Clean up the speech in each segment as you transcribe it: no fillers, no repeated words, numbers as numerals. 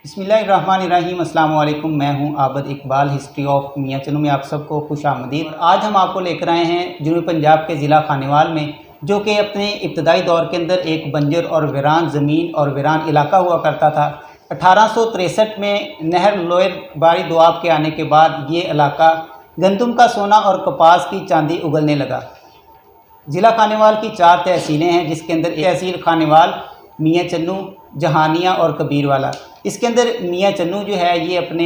बिस्मिल्लाहिर्रहमानिर्रहीम। अस्सलाम वालेकुम। मैं हूं आबद इकबाल, हिस्ट्री ऑफ मियाँ चन्नू में आप सबको खुश आमदीद। आज हम आपको लेकर आए हैं जनूबी पंजाब के ज़िला खानेवाल में, जो कि अपने इब्तदाई दौर के अंदर एक बंजर और वीरान ज़मीन और वीरान इलाका हुआ करता था। 1863 में नहर लोयर बारी दोआब के आने के बाद ये इलाका गंदम का सोना और कपास की चांदी उगलने लगा। ज़िला खानेवाल की 4 तहसीलें हैं, जिसके अंदर तहसील खानेवाल, मियाँ चन्नू, जहानिया और कबीरवाला। इसके अंदर मियाँ चन्नू जो है ये अपने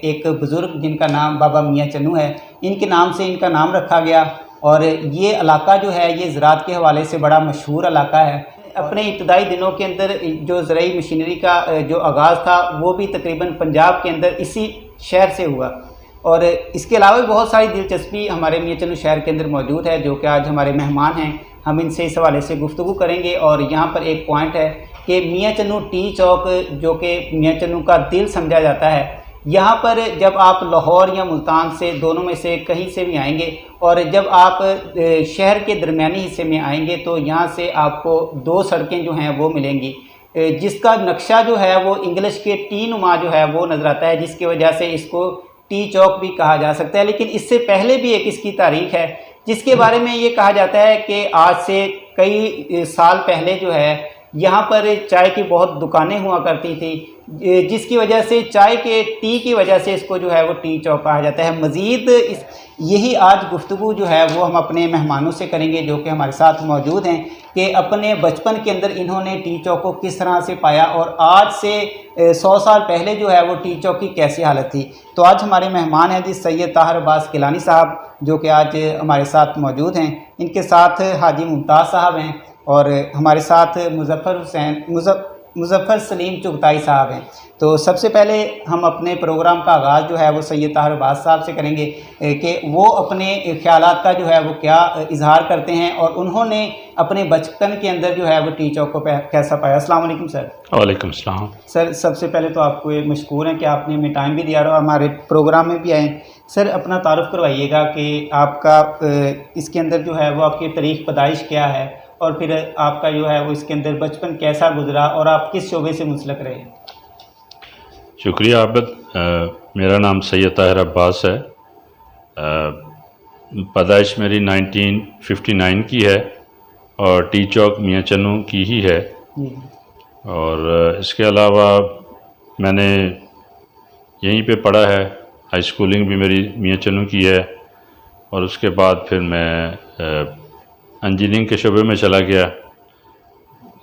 एक बुज़ुर्ग जिनका नाम बाबा मियाँ चन्नू है, इनके नाम से इनका नाम रखा गया। और ये इलाका जो है ये ज़राअत के हवाले से बड़ा मशहूर इलाका है। अपने इब्तदाई दिनों के अंदर जो ज़राई मशीनरी का जो आगाज़ था वो भी तकरीबन पंजाब के अंदर इसी शहर से हुआ। और इसके अलावा भी बहुत सारी दिलचस्पी हमारे मियाँ चन्नू शहर के अंदर मौजूद है, जो कि आज हमारे मेहमान हैं। हम इनसे इस हवाले से गुफ्तगू करेंगे। और यहाँ पर एक पॉइंट है कि मियाँ चन्नू टी चौक, जो कि मियाँ चन्नू का दिल समझा जाता है, यहाँ पर जब आप लाहौर या मुल्तान से, दोनों में से कहीं से भी आएंगे और जब आप शहर के दरमियानी हिस्से में आएंगे तो यहाँ से आपको 2 सड़कें जो हैं वो मिलेंगी, जिसका नक्शा जो है वो इंग्लिश के टी नुमा जो है वो नज़र आता है, जिसकी वजह से इसको टी चौक भी कहा जा सकता है। लेकिन इससे पहले भी एक इसकी तारीख है, जिसके बारे में ये कहा जाता है कि आज से कई साल पहले जो है यहाँ पर चाय की बहुत दुकानें हुआ करती थी, जिसकी वजह से चाय के टी की वजह से इसको जो है वो टी चौक कहा जाता है। मज़ीद यही आज गुफ्तगू जो है वो हम अपने मेहमानों से करेंगे, जो कि हमारे साथ मौजूद हैं, कि अपने बचपन के अंदर इन्होंने टी चौक को किस तरह से पाया और आज से 100 साल पहले जो है वो टी चौक की कैसी हालत थी। तो आज हमारे मेहमान हैं जी सैयद ताहिर अब्बास किलानी साहब, जो कि आज हमारे साथ मौजूद हैं। इनके साथ हाजी मुमताज़ साहब हैं और हमारे साथ मुज़फ़्फ़र सलीम चुगताई साहब हैं। तो सबसे पहले हम अपने प्रोग्राम का आगाज़ जो है वो सैयद ताहिर अब्बास साहब से करेंगे कि वो अपने ख़यालात का जो है वो क्या इजहार करते हैं और उन्होंने अपने बचपन के अंदर जो है वो टी चौक को कैसा पाया। अस्सलाम वालेकुम सर। वालेकुम सलाम। सर, सबसे पहले तो आपको ये मशकूर है कि आपने हमें टाइम भी दिया और हमारे प्रोग्राम में भी आए। सर, अपना तारुफ़ करवाइएगा कि आपका इसके अंदर जो है वो आपकी तारीख़ पैदाइश क्या है और फिर आपका जो है वो इसके अंदर बचपन कैसा गुजरा और आप किस शोबे से मुंसलिक रहे। शुक्रिया आबद। मेरा नाम सैयद ताहिर अब्बास है। पैदाइश मेरी 1959 की है और टी चौक मियाँ चन्नू की ही है। और इसके अलावा मैंने यहीं पे पढ़ा है। हाई स्कूलिंग भी मेरी मियाँ चन्नू की है और उसके बाद फिर मैं इंजीनियरिंग के शोबे में चला गया।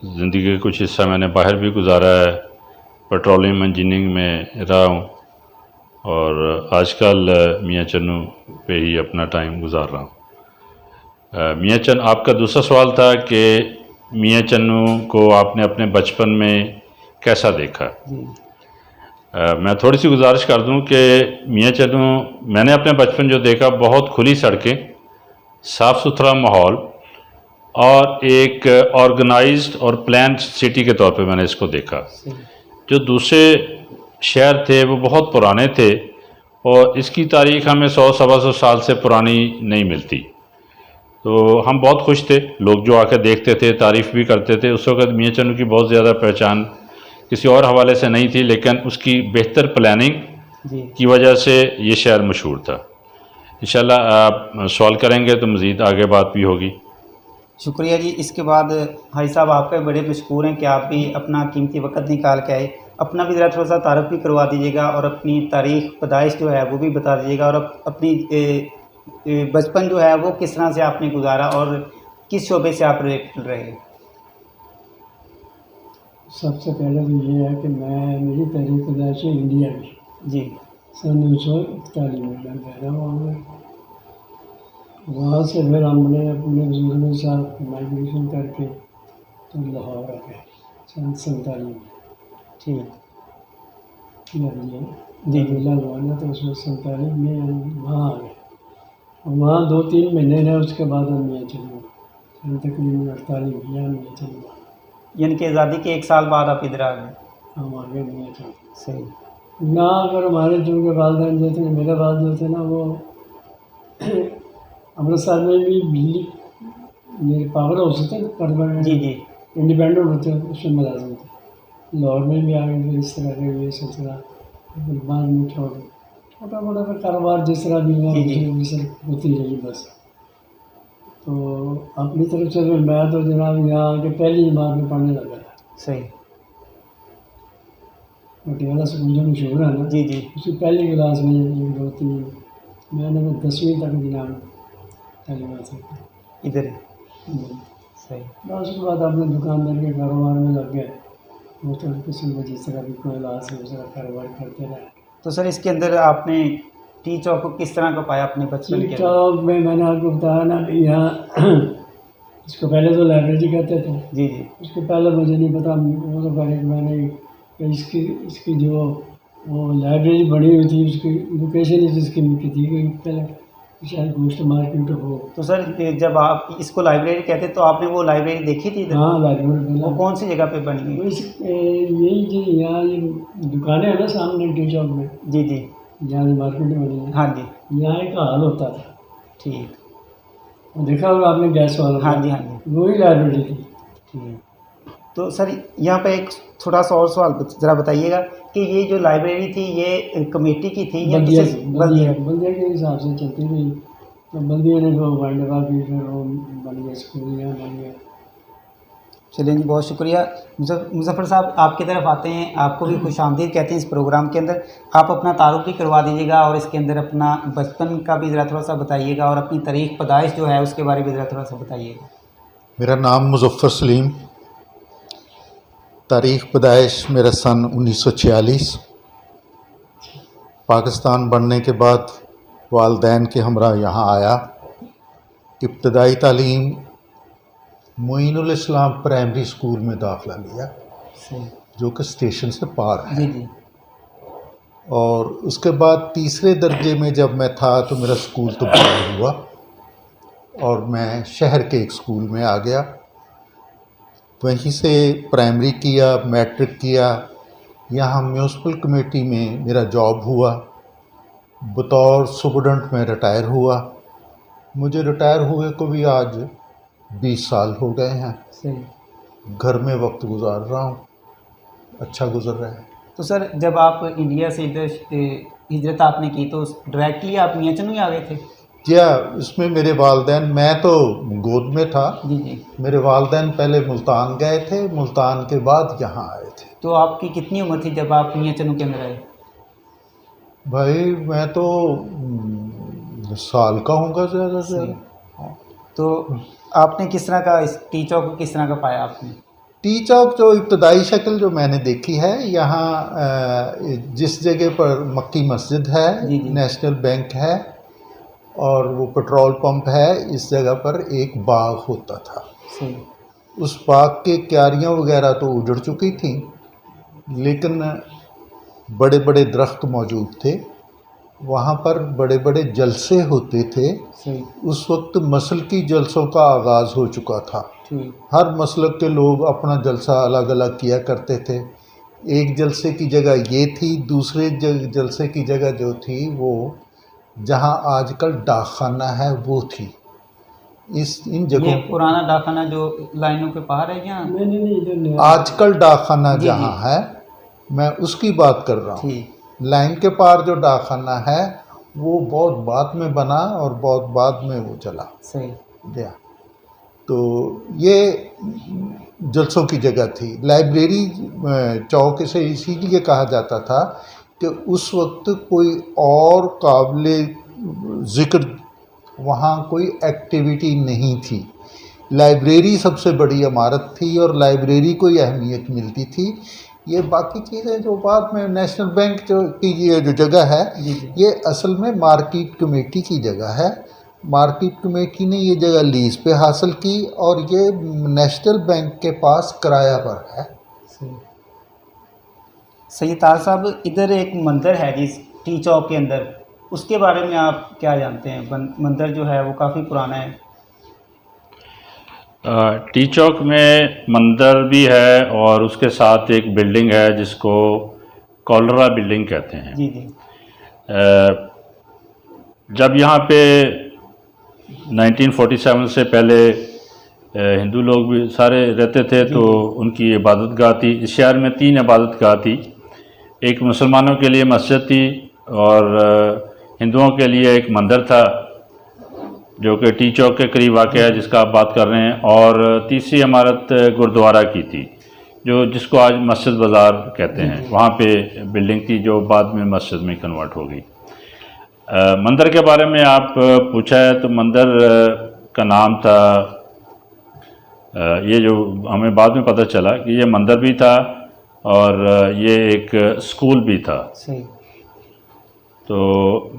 ज़िंदगी का कुछ हिस्सा मैंने बाहर भी गुजारा है, पेट्रोलियम इंजीनियरिंग में रहा हूँ और आजकल मियाँ चन्नू पे ही अपना टाइम गुजार रहा हूँ। मियाँ चन्नू, आपका दूसरा सवाल था कि मियाँ चन्नू को आपने अपने बचपन में कैसा देखा। मैं थोड़ी सी गुजारिश कर दूं कि मियाँ चन्नू मैंने अपने बचपन जो देखा, बहुत खुली सड़कें, साफ़ सुथरा माहौल और एक ऑर्गेनाइज्ड और प्लान्ड सिटी के तौर पे मैंने इसको देखा। जो दूसरे शहर थे वो बहुत पुराने थे और इसकी तारीख़ हमें 100-125 साल से पुरानी नहीं मिलती। तो हम बहुत खुश थे, लोग जो आकर देखते थे, तारीफ़ भी करते थे। उस वक़्त मियाँ चन्नू की बहुत ज़्यादा पहचान किसी और हवाले से नहीं थी, लेकिन उसकी बेहतर प्लानिंग की वजह से ये शहर मशहूर था। इंशाल्लाह आप सवाल करेंगे तो मज़ीद आगे बात भी होगी। शुक्रिया जी। इसके बाद भाई साहब, आपके बड़े मशहूर हैं कि आप भी अपना कीमती वक्त निकाल के आए। अपना भी ज़रा थोड़ा सा तारुफ भी करवा दीजिएगा और अपनी तारीख़ पैदाइश जो है वो भी बता दीजिएगा और अपनी बचपन जो है वो किस तरह से आपने गुजारा और किस शोबे से आप रिलेटेड रहे। सबसे पहले तो ये है कि मेरी तारीख़ पैदाइश इंडिया में जी सन 1941 में मैं पैदा हुआ। वहाँ से फिर हमने अपने बुजुर्गों के साथ माइग्रेशन करके तो लाहौर आ गए सन 47 में। ठीक जी जिला हुआ ना, तो उसमें 47 में हम वहाँ आ गए। वहाँ 2-3 महीने रहे, उसके बाद हम मियाँ चन्नू सन तकरीबन 48 में मियाँ चन्नू, यानी कि आज़ादी के 1 साल बाद आप इधर आ गए। हम आ गए मियाँ चन्नू। सही। यहाँ अगर हमारे चूँकि वालदेन जो थे, मेरे वाल जो थे ना, वो अमृतसर में भी बिजली मेरे पावर हाउस थे, जी जी इंडिपेंडेंट होते उसमें मुलाजिम थे। लाहौर में भी आ गए थे इस तरह का ये सिलसिला। फिर बाद में छोटा मोटा का कारोबार जिस तरह भी हुआ जी, जी। मुझे होती रही बस। तो अपनी तरफ से फिर मैं तो जनाब यहाँ आके पहली जमात में पढ़ने लगा था। सही। पटियाला स्कूल जो मशहूर है ना, जी, जी। उसकी पहली क्लास में 1 2 3 मैंने 10वीं तक जनाब तालीम हासिल की। इधर है। हम्म। सही। बस उसके बाद अपने दुकानदार के कारोबार में लग गए। मुख्तलिफ किस्म का जिस तरह भी कोई इलाज है उस तरह कारोबार करते रहे। तो सर इसके अंदर आपने टी चौक को किस तरह का पाया अपने बचपन के अंदर? चौक में मैंने आपको बताया ना कि यहाँ इसको पहले तो लाइब्रेरी कहते थे। जी, जी। उसके पहले मुझे नहीं पता, वो तो पहले मैंने कि इसकी जो वो लाइब्रेरी बनी हुई थी उसकी लोकेशन इसकी की थी कोई पहले शायद गोश्त मार्केट हो। तो सर जब आप इसको लाइब्रेरी कहते तो आपने वो लाइब्रेरी देखी थी इधर? हाँ लाइब्रेरी वो कौन सी जगह पे बनी हुई? यही जो यहाँ ये दुकानें हैं ना सामने टी चौक में, जी, जी। जहाँ से मार्केट में बनी है, हाँ जी। यहाँ एक हाल होता था। ठीक। देखा होगा आपने गैस वाला? हाँ जी, हाँ जी। वही लाइब्रेरी थी। ठीक। तो सर यहाँ पे एक थोड़ा सा और सवाल ज़रा बताइएगा कि ये जो लाइब्रेरी थी ये कमेटी की थी या बल्दिया किसी बल्दिया? के हिसाब से चलती रही। तो बल्दिया ने तो वाइंडवा भी फिर वो बन गया स्कूल यहाँ बन गया। चलिए जी, बहुत शुक्रिया। मुजफ्फर साहब आपकी तरफ आते हैं, आपको भी खुशामदीद कहते हैं इस प्रोग्राम के अंदर। आप अपना तारुफ भी करवा दीजिएगा और इसके अंदर अपना बचपन का भी ज़रा थोड़ा सा बताइएगा और अपनी तारीख पैदाइश जो है उसके बारे में ज़रा थोड़ा सा बताइएगा। मेरा नाम मुजफ्फर सलीम, तारीख़ पैदाइश मेरा सन 1946। पाकिस्तान बनने के बाद वालदैन के हमरा यहाँ आया। इब्तदाई तालीम मोइनुल इस्लाम प्राइमरी स्कूल में दाखिला लिया जो कि स्टेशन से पार है। जी, जी। और उसके बाद तीसरे दर्जे में जब मैं था तो मेरा स्कूल तो बंद हुआ और मैं शहर के एक स्कूल में आ गया। वहीं से प्राइमरी किया, मैट्रिक किया। यहाँ म्यूनसिपल कमेटी में मेरा जॉब हुआ। बतौर सुपरडेंट में रिटायर हुआ। मुझे रिटायर हुए को भी आज 20 साल हो गए हैं। सही। घर में वक्त गुजार रहा हूँ, अच्छा गुजर रहा है। तो सर जब आप इंडिया से इधर हिजरत आपने की तो डायरेक्टली आप मियाँ चनू ही आ गए थे? क्या इसमें मेरे वालदैन, मैं तो गोद में था। जी, जी। मेरे वालदैन पहले मुल्तान गए थे, मुल्तान के बाद यहाँ आए थे। तो आपकी कितनी उम्र थी जब आप मियाँ चनू के अंदर आए? भाई मैं तो साल का हूँगा ज़्यादा से ज़्यादा। तो आपने किस तरह का इस टी चौक को किस तरह का पाया आपने? टी चौक जो इब्तदाई शक्ल जो मैंने देखी है, यहाँ जिस जगह पर मक्की मस्जिद है, जी, जी। नेशनल बैंक है और वो पेट्रोल पंप है, इस जगह पर एक बाग होता था। सही। उस बाग के क्यारियाँ वगैरह तो उजड़ चुकी थी, लेकिन बड़े बड़े दरख्त मौजूद थे। वहाँ पर बड़े बड़े जलसे होते थे। सही। उस वक्त मसलकी जलसों का आगाज़ हो चुका था। ठीक। हर मसलक के लोग अपना जलसा अलग अलग किया करते थे। एक जलसे की जगह ये थी, दूसरे जलसे की जगह जो थी वो जहाँ आजकल डाकखाना है वो थी। इन ये जगहों पुराना डाकखाना जो लाइनों के पार है यहाँ? नहीं इधर नहीं। आजकल डाकखाना जी, जहाँ है मैं उसकी बात कर रहा हूँ। ठीक। लाइन के पार जो डाकखाना है वो बहुत बाद में बना और बहुत बाद में वो चला सही। गया। तो ये जलसों की जगह थी। लाइब्रेरी चौक से इसीलिए कहा जाता था कि उस वक्त कोई और काबिले ज़िक्र वहाँ कोई एक्टिविटी नहीं थी। लाइब्रेरी सबसे बड़ी इमारत थी और लाइब्रेरी को अहमियत मिलती थी। ये बाकी चीज़ें जो बाद में नेशनल बैंक की ये जो जगह है, ये असल में मार्केट कमेटी की जगह है। मार्केट कमेटी ने ये जगह लीज़ पे हासिल की और ये नेशनल बैंक के पास किराया पर है। सही। तार साहब इधर एक मंदिर है जिस टी चौक के अंदर, उसके बारे में आप क्या जानते हैं? मंदिर जो है वो काफ़ी पुराना है। टी चौक में मंदिर भी है और उसके साथ एक बिल्डिंग है जिसको कॉलरा बिल्डिंग कहते हैं। जी, जी। जब यहाँ पे 1947 से पहले हिंदू लोग भी सारे रहते थे, तो उनकी इबादत गाह थी। इस शहर में 3 इबादत गाह थी। एक मुसलमानों के लिए मस्जिद थी और हिंदुओं के लिए एक मंदिर था जो कि टी चौक के करीब वाक़ है, जिसका आप बात कर रहे हैं। और तीसरी इमारत गुरुद्वारा की थी, जो जिसको आज मस्जिद बाज़ार कहते हैं। वहाँ पे बिल्डिंग थी जो बाद में मस्जिद में कन्वर्ट हो गई। मंदिर के बारे में आप पूछा है, तो मंदिर का नाम था, ये जो हमें बाद में पता चला कि ये मंदिर भी था और ये एक स्कूल भी था। सही। तो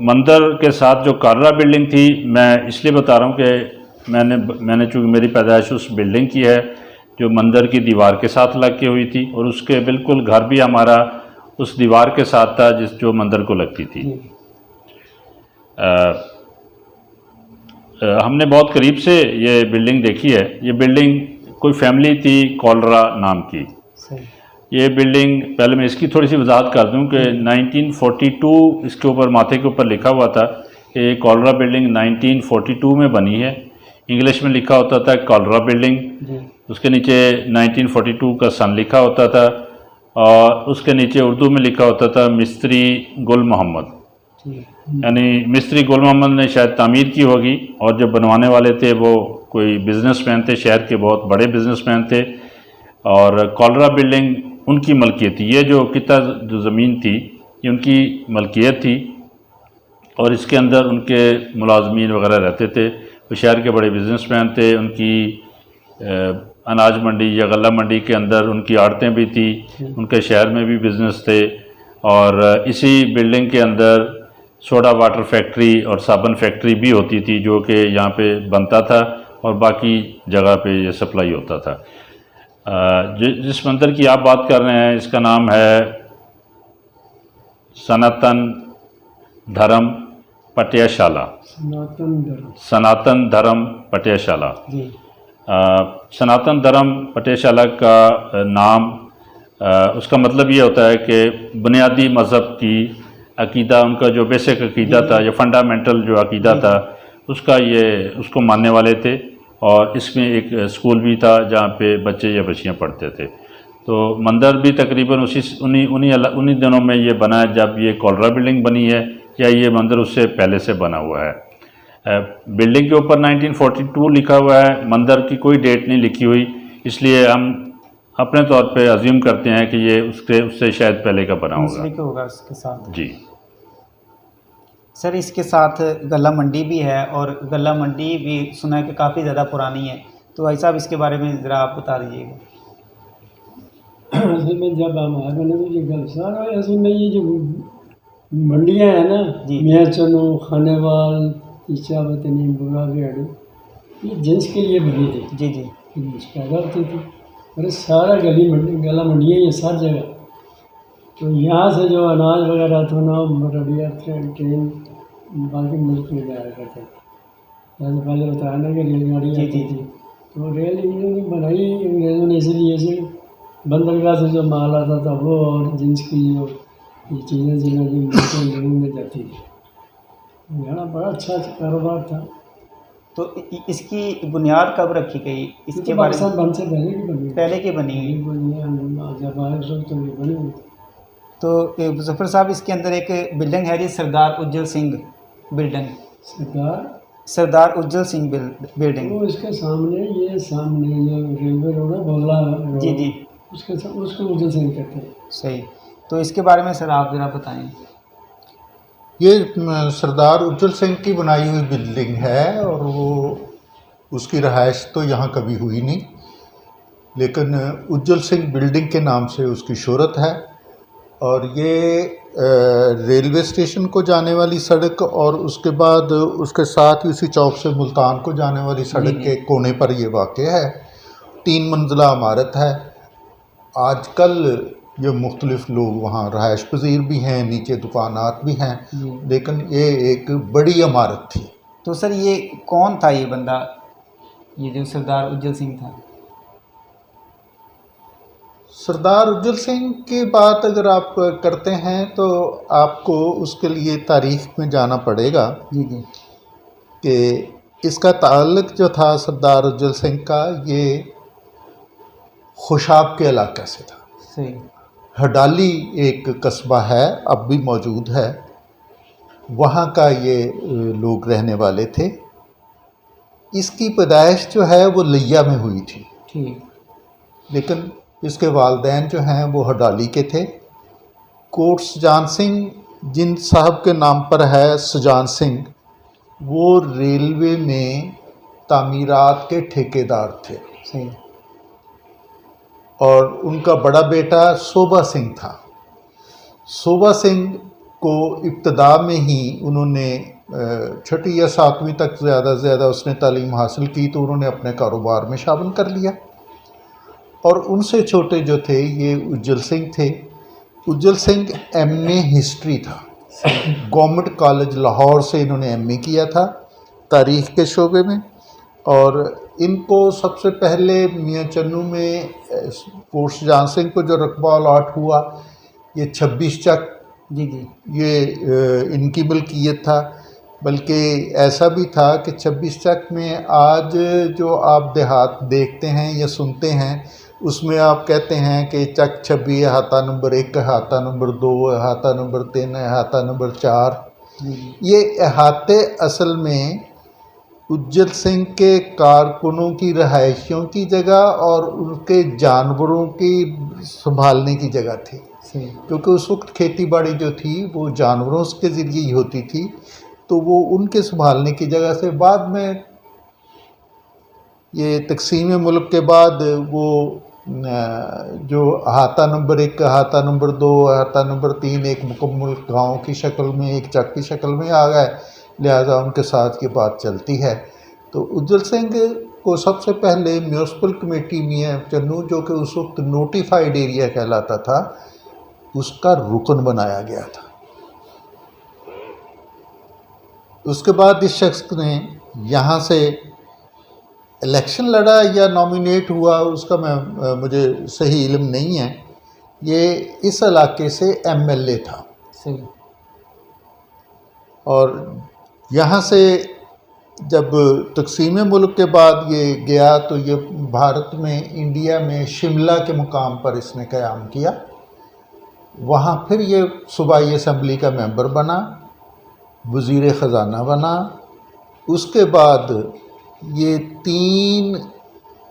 मंदिर के साथ जो कार्रा बिल्डिंग थी, मैं इसलिए बता रहा हूँ कि मैंने चूँकि मेरी पैदाइश उस बिल्डिंग की है जो मंदिर की दीवार के साथ लग के हुई थी, और उसके बिल्कुल घर भी हमारा उस दीवार के साथ था जो मंदिर को लगती थी। हमने बहुत करीब से ये बिल्डिंग देखी है। ये बिल्डिंग कोई फैमिली थी कॉलरा नाम की। सही। ये बिल्डिंग, पहले मैं इसकी थोड़ी सी वजाहत कर दूं कि 1942 इसके ऊपर माथे के ऊपर लिखा हुआ था कि कॉलरा बिल्डिंग 1942 में बनी है। इंग्लिश में लिखा होता था कॉलरा बिल्डिंग, उसके नीचे 1942 का सन लिखा होता था, और उसके नीचे उर्दू में लिखा होता था मिस्त्री गुल मोहम्मद। यानी मिस्त्री गुल मोहम्मद ने शायद तामीर की होगी, और जो बनवाने वाले थे वो कोई बिजनेसमैन थे, शहर के बहुत बड़े बिजनेसमैन थे, और कॉलरा बिल्डिंग उनकी मलकियत थी। ये जो कितना जो ज़मीन थी ये उनकी मलकियत थी, और इसके अंदर उनके मुलाजमीन वगैरह रहते थे। वो शहर के बड़े बिजनेसमैन थे। उनकी अनाज मंडी या गल्ला मंडी के अंदर उनकी आड़तें भी थी, उनके शहर में भी बिज़नेस थे, और इसी बिल्डिंग के अंदर सोडा वाटर फैक्ट्री और साबुन फैक्ट्री भी होती थी, जो कि यहाँ पे बनता था और बाकी जगह पे ये सप्लाई होता था। जिस मंदिर की आप बात कर रहे हैं, इसका नाम है सनातन धर्म पटियाशाला। सनातन धर्म पटियाशाला। सनातन धर्म पटियाशाला का नाम, उसका मतलब ये होता है कि बुनियादी मज़हब की अकीदा, उनका जो बेसिक अकीदा था या फंडामेंटल जो अकीदा था, उसको मानने वाले थे। और इसमें एक स्कूल भी था जहाँ पे बच्चे या बच्चियाँ पढ़ते थे। तो मंदिर भी तकरीबन उन्हीं दिनों में ये बना है जब ये कॉलरा बिल्डिंग बनी है, या ये मंदिर उससे पहले से बना हुआ है। बिल्डिंग के ऊपर 1942 लिखा हुआ है, मंदिर की कोई डेट नहीं लिखी हुई, इसलिए हम अपने तौर पे अज्यूम करते हैं कि ये उससे शायद पहले का बना होगा उसके साथ। जी सर, इसके साथ गल्ला मंडी भी है, और गल्ला मंडी भी सुना है कि काफ़ी ज़्यादा पुरानी है, तो भाई साहब इसके बारे में ज़रा आप बता दीजिएगा। असल में जब हम आए मैंने तो ये गल सारा, असल में ये जो मंडियाँ हैं ना, मियाँ चनो, खानेवाल, इच्छावतनी, बुरागढ़, ये जेंट्स के लिए बनी थी। जी जी। पैदा होती थी, अरे सारा गला मंडियाँ ये सारी जगह। तो यहाँ से जो अनाज वगैरह था ना, मरडिया ट्रेन बाकी मुल्क में जाया करते थे। जैसे पहले बताया ना कि रेलगाड़ी आती थी, तो रेल इन्होंने बनाई अंग्रेज़ों ने इसलिए से बंदरगाह से जो माल आता था वो, और जिन्स की जो ये चीज़ें लोगों में जाती थी। यहाँ बड़ा अच्छा कारोबार था। तो इसकी बुनियाद कब रखी गई? इसके बारे में बन से पहले की बनी हुई। जब आए तो ये बनी हुई। तो मुजफ्फर साहब, इसके अंदर एक बिल्डिंग है जी, सरदार उज्जवल सिंह बिल्डिंग। सरदार उज्जवल सिंह बिल्डिंग, वो इसके सामने, ये सामने जो रेलवे रोड है बोला, जी जी, उसको उज्जवल सिंह कहते हैं। सही। तो इसके बारे में सर आप ज़रा बताएं। ये सरदार उज्जवल सिंह की बनाई हुई बिल्डिंग है, और वो उसकी रहायश तो यहाँ कभी हुई नहीं, लेकिन उज्जवल सिंह बिल्डिंग के नाम से उसकी शोहरत है। और ये रेलवे स्टेशन को जाने वाली सड़क, और उसके बाद उसके साथ ही उसी चौक से मुल्तान को जाने वाली सड़क के कोने पर ये वाक़ है। 3 मंजिला इमारत है। आजकल ये मुख्तलिफ़ लोग वहाँ रहायश पजीर भी हैं, नीचे दुकानात भी हैं, लेकिन ये एक बड़ी इमारत थी। तो सर ये कौन था ये बंदा, ये जो सरदार उज्जवल सिंह था? सरदार उज्जवल सिंह की बात अगर आप करते हैं तो आपको उसके लिए तारीख़ में जाना पड़ेगा जी जी, कि इसका ताल्लुक जो था सरदार उज्जवल सिंह का, ये खुशाब के इलाके से था। सही। हडाली एक कस्बा है, अब भी मौजूद है, वहाँ का ये लोग रहने वाले थे। इसकी पैदाइश जो है वो लिया में हुई थी, ठीक। लेकिन इसके वालिदैन जो हैं वो हडाली के थे। कोट सुजान सिंह, जिन साहब के नाम पर है सुजान सिंह, वो रेलवे में तामीरात के ठेकेदार थे। सही। और उनका बड़ा बेटा शोभा सिंह था। शोभा सिंह को इब्तदा में ही उन्होंने छठी या सातवीं तक ज़्यादा से ज़्यादा उसने तालीम हासिल की, तो उन्होंने अपने कारोबार में शामिल कर लिया। और उनसे छोटे जो थे ये उज्जवल सिंह थे। उज्जवल सिंह एमए हिस्ट्री था, गवर्नमेंट कॉलेज लाहौर से इन्होंने एमए किया था तारीख़ के शोबे में। और इनको सबसे पहले मियाँ चन्नू में कोट सुजान सिंह को जो रकबा अलॉट हुआ, ये 26 चक, जी जी, ये इनकी मलकियत था। बल्कि ऐसा भी था कि 26 चक में आज जो आप देहात देखते हैं या सुनते हैं, उसमें आप कहते हैं कि चक 26 अहाता नंबर 1, अहाता नंबर 2, अहाता नंबर 3, अहाता नंबर 4। ये अहाते असल में उज्जवल सिंह के कारकुनों की रहायशियों की जगह और उनके जानवरों की संभालने की जगह थी, क्योंकि उस वक्त खेती बाड़ी जो थी वो जानवरों के ज़रिए ही होती थी। तो वो उनके संभालने की जगह से बाद में ये तकसीम मुल्क के बाद वो जो अहाता नंबर 1, अहाता नंबर 2, अहाता नंबर 3 एक मुकम्मल गांव की शक्ल में, एक चक की शक्ल में आ गए, लिहाजा उनके साथ ये बात चलती है। तो उज्जवल सिंह को सबसे पहले म्यूनसिपल कमेटी मियाँ चन्नू, जो कि उस वक्त नोटिफाइड एरिया कहलाता था, उसका रुकन बनाया गया था। उसके बाद इस शख्स ने यहाँ से इलेक्शन लड़ा या नॉमिनेट हुआ, उसका मुझे सही इल्म नहीं है। ये इस इलाके से एमएलए था। सही। और यहाँ से जब तकसीम मुल्क के बाद ये गया, तो ये भारत में, इंडिया में शिमला के मुकाम पर इसने क़याम किया। वहाँ फिर ये सूबाई असम्बली का मेंबर बना, वज़ीर ख़ज़ाना बना। उसके बाद ये 3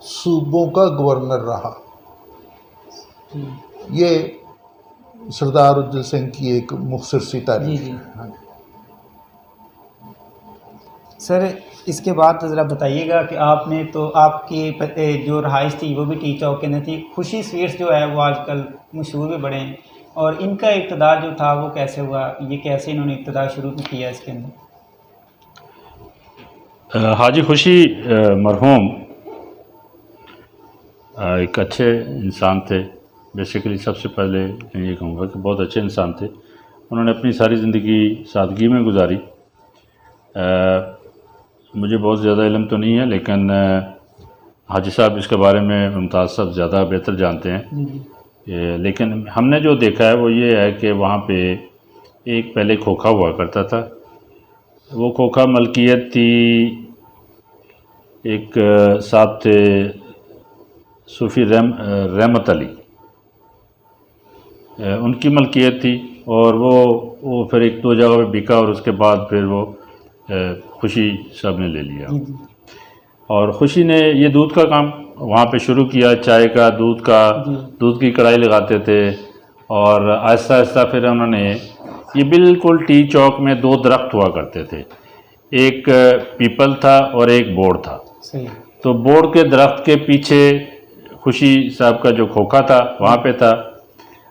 सूबों का गवर्नर रहा। ये सरदार उज्जवल सिंह की एक मुख्तसर सी तारीख़ है। सर, इसके बाद ज़रा बताइएगा कि आपने तो आपकी जो रहाइश थी वो भी टी चौक के अंदर थी। खुशी स्वीट्स जो है वो आजकल मशहूर भी बड़े हैं, और इनका इब्तिदा जो था वो कैसे हुआ, ये कैसे इन्होंने इब्तिदा शुरू किया इसके अंदर? हाजी खुशी मरहूम एक अच्छे इंसान थे। बेसिकली सबसे पहले मैं ये कहूँगा कि बहुत अच्छे इंसान थे। उन्होंने अपनी सारी ज़िंदगी सादगी में गुजारी। मुझे बहुत ज़्यादा इल्म तो नहीं है, लेकिन हाजी साहब इसके बारे में मुमताज़ साहब ज़्यादा बेहतर जानते हैं। लेकिन हमने जो देखा है वो ये है कि वहाँ पे एक पहले खोखा हुआ करता था। वो खोखा मलकियत थी, एक साहब थे सूफ़ी रहमत अली, उनकी मलकियत थी। और वो फिर 1-2 जगह पे बिका, और उसके बाद फिर वो खुशी साहब ने ले लिया। और खुशी ने ये दूध का काम वहाँ पे शुरू किया, चाय का, दूध की कढ़ाई लगाते थे। और आहिस्ता आहिस्ता फिर उन्होंने, ये बिल्कुल टी चौक में 2 दरख्त हुआ करते थे, एक पीपल था और एक बोर्ड था। सही। तो बोर्ड के दरख्त के पीछे खुशी साहब का जो खोखा था वहाँ पे था,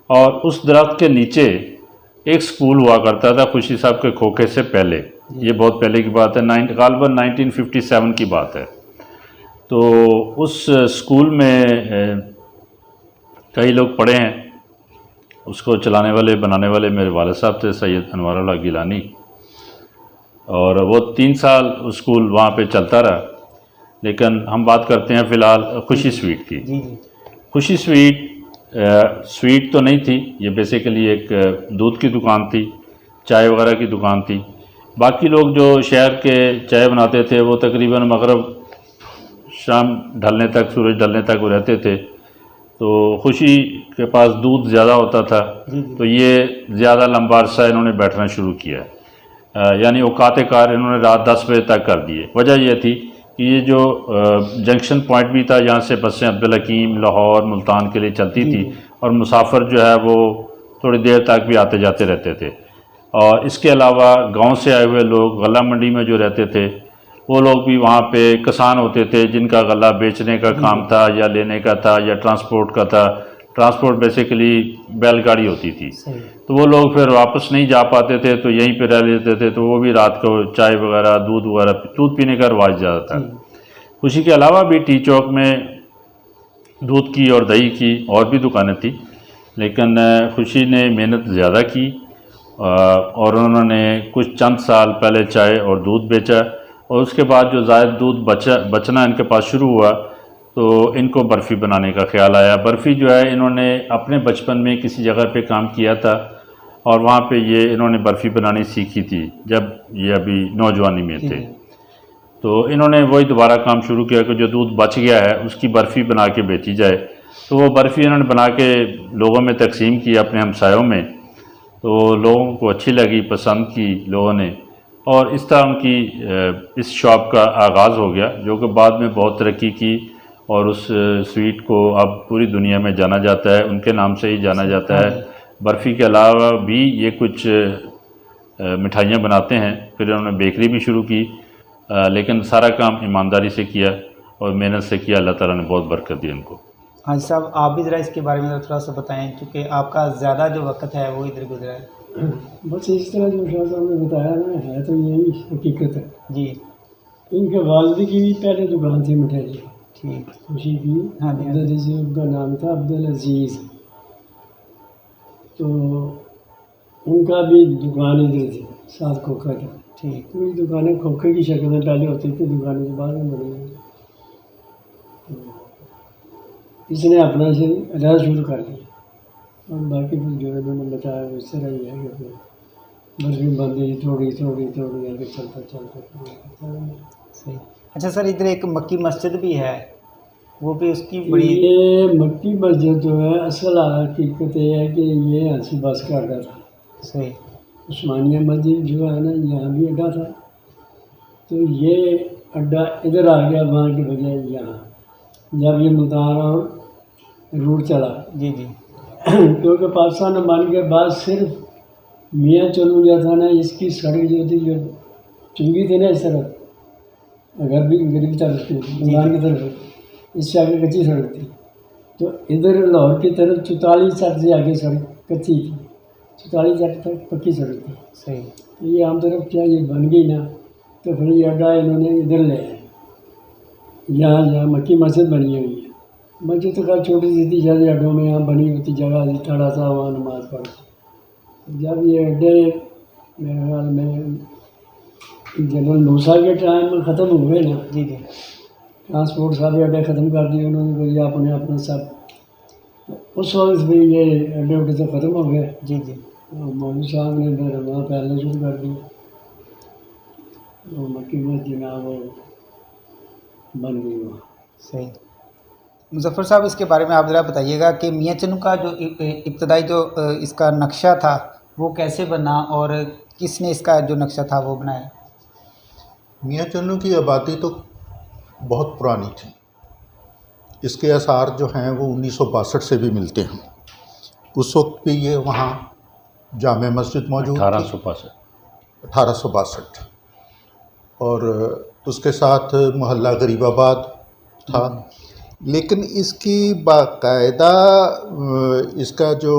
और उस दरख्त के नीचे एक स्कूल हुआ करता था खुशी साहब के खोखे से पहले। ये बहुत पहले की बात है, गालबन 1957 की बात है। तो उस स्कूल में कई लोग पढ़े हैं। उसको चलाने वाले, बनाने वाले मेरे वालिद साहब थे, सैयद अनवारुल्लाह गिलानी। और वो 3 साल स्कूल वहाँ पे चलता रहा। लेकिन हम बात करते हैं फ़िलहाल खुशी स्वीट की। खुशी स्वीट तो नहीं थी, ये बेसिकली एक दूध की दुकान थी, चाय वगैरह की दुकान थी। बाकी लोग जो शहर के चाय बनाते थे वो तकरीबन मगरब शाम ढलने तक, सूरज ढलने तक वो रहते थे। तो खुशी के पास दूध ज़्यादा होता था, तो ये ज़्यादा लंबा अरसा इन्होंने बैठना शुरू किया, यानी औकात कार इन्होंने रात 10 बजे तक कर दिए। वजह यह थी कि ये जो जंक्शन पॉइंट भी था, यहाँ से बसें अब्दुल हकीम, लाहौर, मुल्तान के लिए चलती थी और मुसाफिर जो है वो थोड़ी देर तक भी आते जाते रहते थे। और इसके अलावा गांव से आए हुए लोग गला मंडी में जो रहते थे वो लोग भी वहाँ पे किसान होते थे जिनका गला बेचने का काम था या लेने का था या ट्रांसपोर्ट का था। ट्रांसपोर्ट बेसिकली बैलगाड़ी होती थी, तो वो लोग फिर वापस नहीं जा पाते थे तो यहीं पे रह लेते थे। तो वो भी रात को चाय वगैरह, दूध पीने का रिवाज ज़्यादा था। खुशी के अलावा भी टी चौक में दूध की और दही की और भी दुकानें थी, लेकिन खुशी ने मेहनत ज़्यादा की और उन्होंने कुछ चंद साल पहले चाय और दूध बेचा। और उसके बाद जो ज़ायद दूध बचना इनके पास शुरू हुआ तो इनको बर्फ़ी बनाने का ख्याल आया। बर्फ़ी जो है इन्होंने अपने बचपन में किसी जगह पे काम किया था और वहाँ पे ये इन्होंने बर्फ़ी बनानी सीखी थी जब ये अभी नौजवानी में थे। तो इन्होंने वही दोबारा काम शुरू किया कि जो दूध बच गया है उसकी बर्फ़ी बना के बेची जाए। तो वो बर्फ़ी इन्होंने बना के लोगों में तकसीम की, अपने हमसायों में। तो लोगों को अच्छी लगी, पसंद की लोगों ने, और इस तरह उनकी इस शॉप का आगाज़ हो गया, जो कि बाद में बहुत तरक्की की और उस स्वीट को अब पूरी दुनिया में जाना जाता है, उनके नाम से ही जाना जाता है। बर्फ़ी के अलावा भी ये कुछ मिठाइयाँ बनाते हैं। फिर उन्होंने बेकरी भी शुरू की, लेकिन सारा काम ईमानदारी से किया और मेहनत से किया। अल्लाह ताला ने बहुत बरकत दी उनको। हाँ जी साहब, आप भी ज़रा इसके बारे में थोड़ा सा बताएं, क्योंकि आपका ज़्यादा जो वक्त है वो इधर गुजरा है। बस इस तरह जो शाह साहब ने बताया ना, है तो यही हकीकत है जी। इनके वालिद की भी पहले दुकान थी मिठाई की, ठीक, खुशी की। हाँ जी, अब्दुल अजीज़ उनका नाम था, अब्दुल अजीज़। तो उनका भी दुकान इधर थी, साथ खोखा था। ठीक, पूरी दुकानें खोखे की शक्ल में पहले होती थी, दुकानें के बाद में बनी। तो इसने अपना से अदा शुरू कर लिया और बाकी फिर जो इन्होंने बताया वो इस तरह ही है कि बर्फ़ी बंदी थोड़ी आगे चलता। सही। अच्छा सर, इधर एक मक्की मस्जिद भी है, वो भी उसकी बड़ी। ये मक्की मस्जिद जो है, असल हकीकत ये है कि ये हंसी बस का अड्डा था। सही। उस्मानिया मस्जिद जो है ना, यहाँ भी अड्डा था, तो ये अड्डा इधर आ गया वहाँ के बजाय यहाँ, जब ये मुल्तान और रूट चला। जी जी। क्योंकि पाकिस्तान बन के बाद सिर्फ मियाँ चलू गया था ना, इसकी सड़क जो थी, जो चुंगी थी ना इस तरफ, अगर भी गरीब तरफ थी, मुल्तान की तरफ, इससे आगे कच्ची सड़क थी। तो इधर लाहौर की तरफ 44 तक से आगे सड़क कच्ची थी, 44 तक पक्की सड़क थी। सही। तो ये आम तरफ क्या ये बन गई ना, तो फिर ये अड्डा इन्होंने इधर ले आए, यहाँ मक्की मस्जिद बनी हुई है। मस्जिद तो खैर छोटी सी थी, ज़्यादा अड्डों में यहाँ बनी होती जगह थी, थोड़ा सा वहाँ नमाज़ पढ़। जब ये अड्डे मेरे ख्याल में जनरल मूसा के टाइम में ख़त्म हुए ना, जी जी, ट्रांसपोर्ट सारे अड्डे ख़त्म कर दिए उन्होंने, तो ये अपने अपना सब, उस वक्त भी ये अड्डे तो ख़त्म हो गए। जी जी। मौलवी साहब ने फिर वहाँ पहले शुरू कर दी, वो मक्की मस्जिद ना वो बन गई वहाँ। सही। मुज़फ़्फ़र साहब, इसके बारे में आप ज़रा बताइएगा कि मियाँ चन्नू का जो इब्तदाई जो इसका नक्शा था वो कैसे बना और किसने इसका जो नक्शा था वो बनाया? मियाँ चन्नू की आबादी तो बहुत पुरानी थी, इसके आसार जो हैं वो 1962 से भी मिलते हैं। उस वक्त भी ये वहाँ जामे मस्जिद मौजूद थी, 1862, और उसके साथ मोहल्ला गरीबाबाद था। लेकिन इसकी बाकायदा इसका जो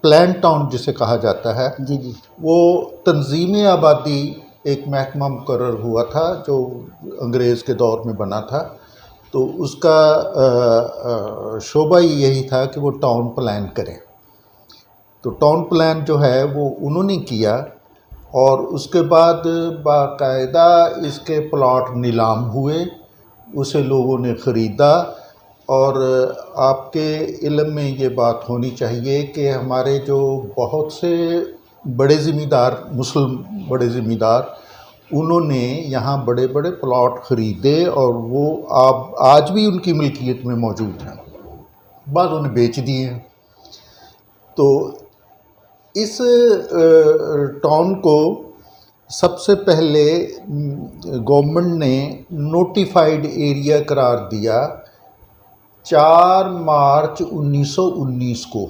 प्लान टाउन जिसे कहा जाता है, जी जी, वो तंजीम आबादी एक महकमा मुकर्रर हुआ था जो अंग्रेज़ के दौर में बना था। तो उसका शोबा ही यही था कि वो टाउन प्लान करें। तो टाउन प्लान जो है वो उन्होंने किया और उसके बाद बाकायदा इसके प्लॉट नीलाम हुए, उसे लोगों ने ख़रीदा। और आपके इल्म में ये बात होनी चाहिए कि हमारे जो बहुत से बड़े ज़मींदार, मुस्लिम बड़े ज़मींदार, उन्होंने यहाँ बड़े बड़े प्लॉट ख़रीदे और वो आज भी उनकी मिल्कियत में मौजूद हैं, बाद उन्हें बेच दिए हैं। तो इस टाउन को सबसे पहले गवर्नमेंट ने नोटिफाइड एरिया करार दिया 4 मार्च 1919 को,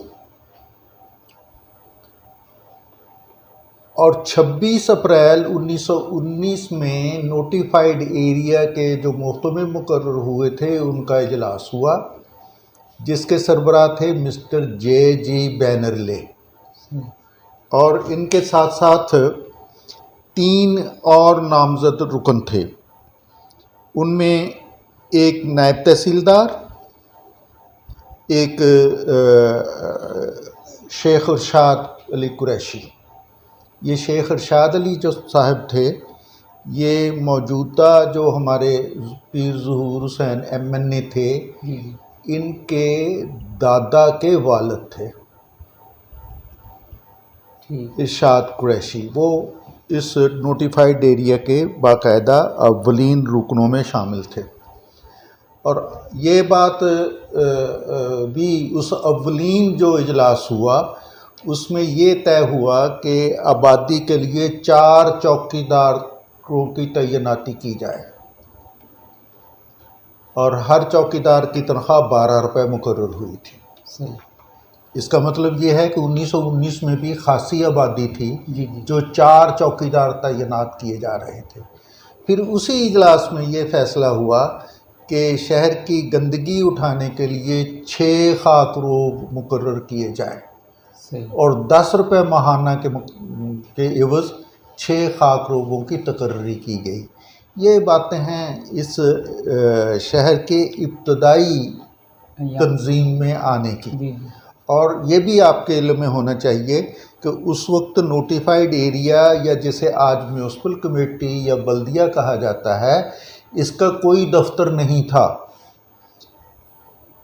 और 26 अप्रैल 1919 में नोटिफाइड एरिया के जो मोहतमे मुकर्रर हुए थे उनका इजलास हुआ, जिसके सरबराह थे मिस्टर जे बैनरले, और इनके साथ साथ 3 और नामजद रुकन थे। उनमें एक नायब तहसीलदार, एक शेख इरशाद अली कुरैशी। ये शेख इरशाद अली जो साहब थे, ये मौजूदा जो हमारे पीर ज़हूर हुसैन MNA थे, इनके दादा के वालिद थे इरशाद कुरैशी। वो इस नोटिफाइड एरिया के बाकायदा अव्वलीन रुकनों में शामिल थे। और ये बात भी उस अव्वलीन जो इजलास हुआ उसमें ये तय हुआ कि आबादी के लिए 4 चौकीदारों की तैनाती की जाए, और हर चौकीदार की तनख्वाह 12 रुपये मुकर्रर हुई थी। सही। इसका मतलब ये है कि 1919 में भी खासी आबादी थी जो 4 चौकीदार तैनात किए जा रहे थे। फिर उसी इजलास में ये फ़ैसला हुआ कि शहर की गंदगी उठाने के लिए 6 खाकरोब मुकर्रर किए जाएँ, और 10 रुपये माहाना के एवज़ 6 खाकरोबों की तकर्री की गई। ये बातें हैं इस शहर के इब्तदाई तंजीम में आने की। और ये भी आपके इल्म में होना चाहिए कि उस वक्त नोटिफाइड एरिया, या जिसे आज म्यूनसिपल कमेटी या बल्दिया कहा जाता है, इसका कोई दफ्तर नहीं था।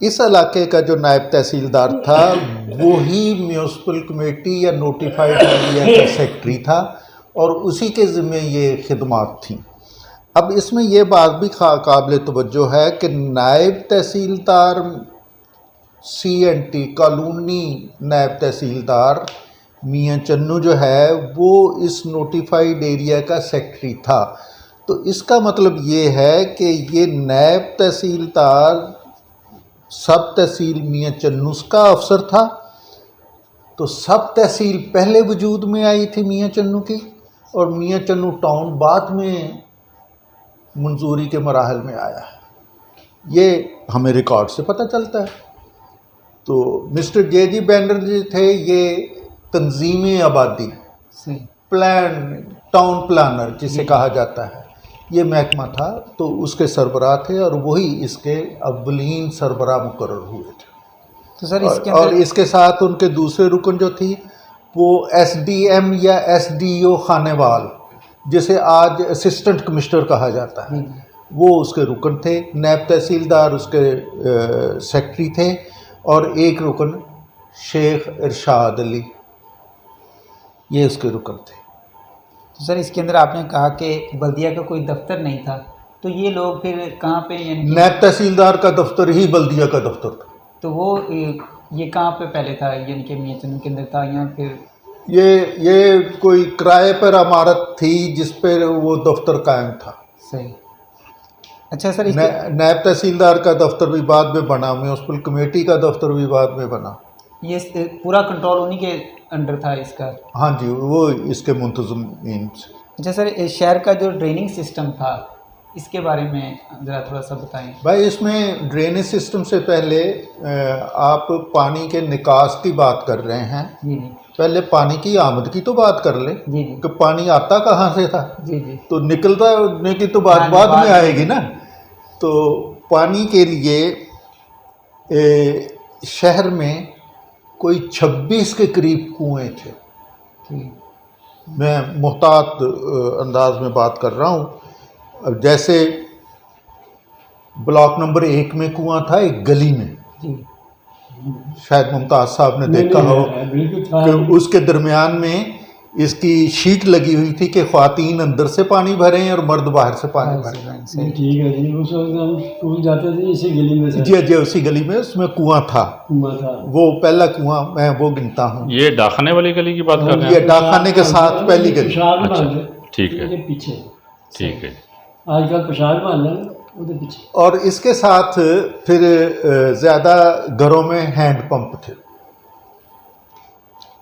इस इलाके का जो नायब तहसीलदार था वो ही म्यूनसिपल कमेटी या नोटिफाइड एरिया का सेक्रेटरी था, और उसी के ज़िम्मे ये खिदमात थीं। अब इसमें यह बात भी काबिल तवज्जो है कि नायब तहसीलदार CNT कानूनी नायब तहसीलदार मियाँ चन्नू जो है वो इस नोटिफाइड एरिया का सेक्रेटरी था। तो इसका मतलब ये है कि ये नायब तहसीलदार सब तहसील मियाँ चन्नू का अफसर था। तो सब तहसील पहले वजूद में आई थी मियाँ चन्नू की, और मियाँ चन्नू टाउन बाद में मंजूरी के मराहल में आया है। ये हमें रिकॉर्ड से पता चलता है। तो मिस्टर जे बैनर्जी थे ये तंजीम आबादी, टाउन प्लानर जिसे कहा जाता है, ये महकमा था। तो उसके सरबराह थे, और वही इसके अव्वलीन सरबराह मुकर्रर हुए थे। तो सर और इसके साथ उनके दूसरे रुकन जो थी वो SDM या SDO खानेवाल, जिसे आज असिस्टेंट कमिश्नर कहा जाता है, वो उसके रुकन थे। नायब तहसीलदार उसके सेक्रेटरी थे, और एक रुकन शेख इरशाद अली, ये उसके रुकन थे। तो सर इसके अंदर आपने कहा कि बल्दिया का कोई दफ्तर नहीं था, तो ये लोग फिर कहाँ पे, यानी नायब तहसीलदार का दफ्तर ही बल्दिया का दफ्तर था। तो वो ये कहाँ पे पहले था, यानी कि मियाँ चन्नू के अंदर था, या फिर ये कोई किराए पर इमारत थी जिस पर वो दफ्तर कायम था। सही। अच्छा सर, नायब तहसीलदार का दफ्तर भी बाद में बना, म्यूनसिपल कमेटी का दफ्तर भी बाद में बना। ये पूरा कंट्रोल उन्हीं के अंडर था इसका? हाँ जी, वो इसके मुंतज़मीन। अच्छा सर, इस शहर का जो ड्रेनिंग सिस्टम था इसके बारे में ज़रा थोड़ा सा बताएं। भाई, इसमें ड्रेनेज सिस्टम से पहले आप पानी के निकास की बात कर रहे हैं। जी। पहले पानी की आमद की तो बात कर लें जी। कि पानी आता कहाँ से था। जी। तो निकलने की तो बात बाद में आएगी ना। तो पानी के लिए शहर में कोई 26 के करीब कुएं थे। मैं मुहतात अंदाज में बात कर रहा हूँ। अब जैसे ब्लॉक नंबर 1 में कुआं था एक गली में, शायद मुमताज़ साहब ने देखा हो कि उसके दरमियान में इसकी शीट लगी हुई थी कि ख्वातीन अंदर से पानी भरें और मर्द बाहर से पानी भरें। ठीक है जी। उस वक्त हम स्कूल जाते थे इसी गली में से। जी जी, उसी गली में, उसमें कुआं था, वो पहला कुआं मैं वो गिनता हूँ। ये डाकखाने वाली गली की बात कर रहे ये हैं? डाकखाने के साथ पहली गली। अच्छा, ठीक है, पीछे। ठीक है। आजकल प्रसाद महल उधर पीछे। और इसके साथ फिर ज़्यादा घरों में हैंड पंप थे।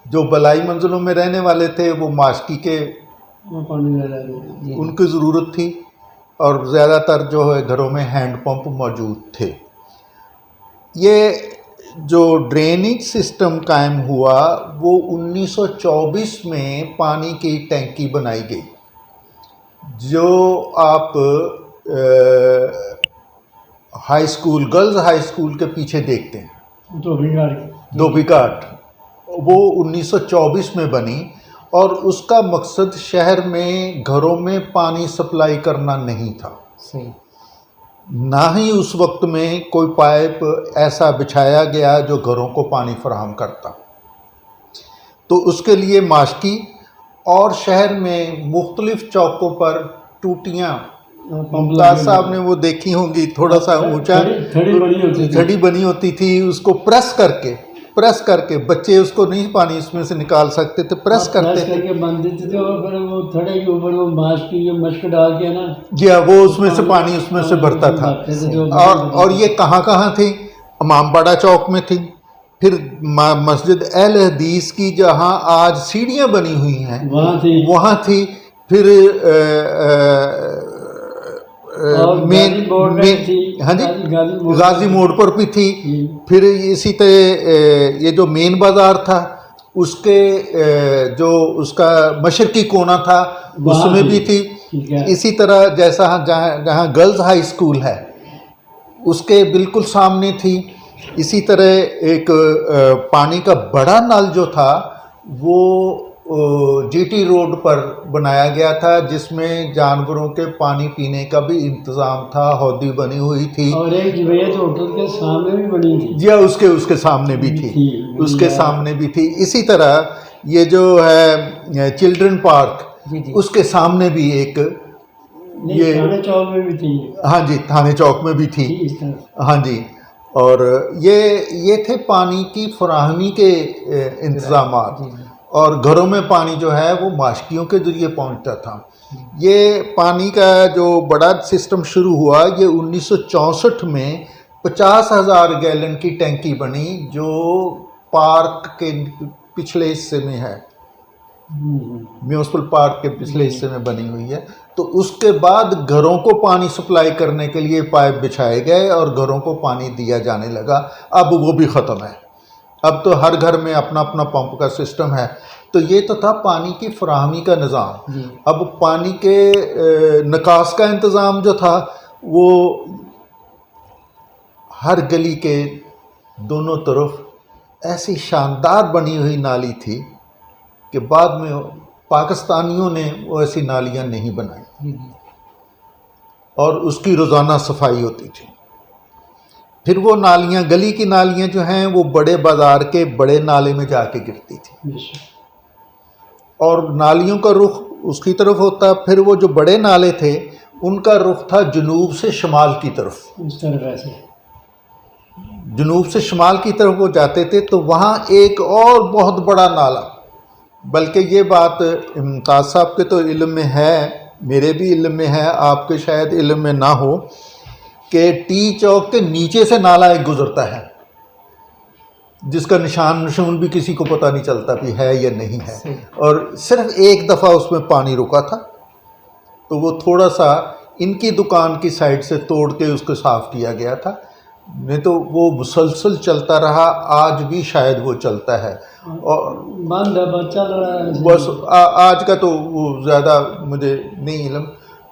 जो बलाई मंजिलों में रहने वाले थे वो माशकी के पानी ले रहे थे, उनकी ज़रूरत थी, और ज़्यादातर जो है घरों में हैंड पंप मौजूद थे। ये जो ड्रेनेज सिस्टम कायम हुआ वो 1924 में पानी की टैंकी बनाई गई, जो आप high school, girls high school के पीछे देखते हैं, धोबीघाट। वो 1924 में बनी, और उसका मकसद शहर में घरों में पानी सप्लाई करना नहीं था। सही। ना ही उस वक्त में कोई पाइप ऐसा बिछाया गया जो घरों को पानी फराहम करता। तो उसके लिए माशकी और शहर में मुख्तलिफ चौकों पर टूटियाँ, मुमताज़ साहब ने वो देखी होंगी, थोड़ा सा ऊंचा छड़ी बनी होती थी, उसको प्रेस करके बच्चे उसको नहीं पानी उसमें से निकाल सकते थे, प्रेस करते थे, बांधते थे, और फिर वो थड़े के ऊपर वो माशकी की मश्क डाल के ना, जी हाँ, वो उसमें से पानी उसमें से भरता था। और ये कहाँ थे? इमामबाड़ा चौक में थी, फिर मस्जिद अहल हदीस की जहाँ आज सीढ़ियाँ बनी हुई हैं वहाँ थी, फिर मेन हाँ जी, गाजी मोड़ पर भी थी, फिर इसी तरह ये जो मेन बाज़ार था उसके जो उसका मशरकी कोना था उसमें भी थी। इसी तरह जैसा जहाँ गर्ल्स हाई स्कूल है उसके बिल्कुल सामने थी। इसी तरह एक पानी का बड़ा नल जो था वो जीटी रोड पर बनाया गया था, जिसमें जानवरों के पानी पीने का भी इंतज़ाम था, हौदी बनी हुई थी, और एक जुवैयत होटल के सामने भी बनी थी। जी उसके सामने भी थी, उसके सामने भी थी। इसी तरह ये जो है चिल्ड्रन पार्क, उसके सामने भी एक, ये थाने चौक में भी थी। हाँ जी, थाने चौक में भी थी, हाँ जी। और ये थे पानी की फराहमी के इंतज़ामात, और घरों में पानी जो है वो माशकियों के ज़रिए पहुंचता था। ये पानी का जो बड़ा सिस्टम शुरू हुआ ये 1964 में 50,000 गैलन की टैंकी बनी, जो पार्क के पिछले हिस्से में है, म्यूनिसिपल पार्क के पिछले हिस्से में बनी हुई है। तो उसके बाद घरों को पानी सप्लाई करने के लिए पाइप बिछाए गए और घरों को पानी दिया जाने लगा। अब वो भी ख़त्म है, अब तो हर घर में अपना अपना पंप का सिस्टम है। तो ये तो था पानी की फराहमी का निज़ाम। अब पानी के निकास का इंतज़ाम जो था वो हर गली के दोनों तरफ ऐसी शानदार बनी हुई नाली थी कि बाद में पाकिस्तानियों ने वो ऐसी नालियाँ नहीं बनाई, और उसकी रोज़ाना सफाई होती थी। फिर वो नालियाँ, गली की नालियाँ जो हैं वो बड़े बाज़ार के बड़े नाले में जाके गिरती थी, और नालियों का रुख उसकी तरफ होता। फिर वो जो बड़े नाले थे उनका रुख था जनूब से शमाल की तरफ, उस तरफ ऐसे जनूब से शमाल की तरफ वो जाते थे। तो वहाँ एक और बहुत बड़ा नाला, बल्कि ये बात इम्ताज़ साहब के तो इल्म में है, मेरे भी इल्म में है, आपके शायद इल्म में ना हो, कि टी चौक के नीचे से नाला एक गुजरता है जिसका निशान नशून भी किसी को पता नहीं चलता भी है या नहीं है, और सिर्फ एक दफ़ा उसमें पानी रुका था। तो वो थोड़ा सा इनकी दुकान की साइड से तोड़ के उसको साफ़ किया गया था, नहीं तो वो मुसलसल चलता रहा, आज भी शायद वो चलता है। और बंद चल रहा है बस आज का तो वो ज़्यादा मुझे नहीं इल्म।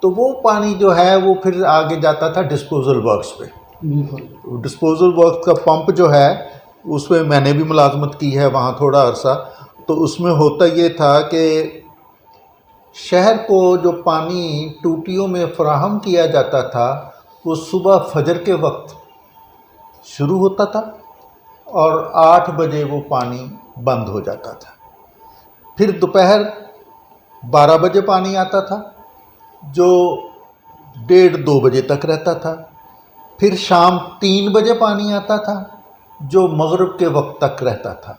तो वो पानी जो है वो फिर आगे जाता था डिस्पोजल वर्क्स पे। डिस्पोजल वर्क्स का पंप जो है उसमें मैंने भी मुलाजमत की है वहाँ थोड़ा अरसा। तो उसमें होता ये था कि शहर को जो पानी टूटियों में फराहम किया जाता था वो सुबह फजर के वक्त शुरू होता था और 8 बजे वो पानी बंद हो जाता था। फिर दोपहर 12 बजे पानी आता था, जो 1:30-2 बजे तक रहता था। फिर शाम 3 बजे पानी आता था, जो मगरिब के वक्त तक रहता था।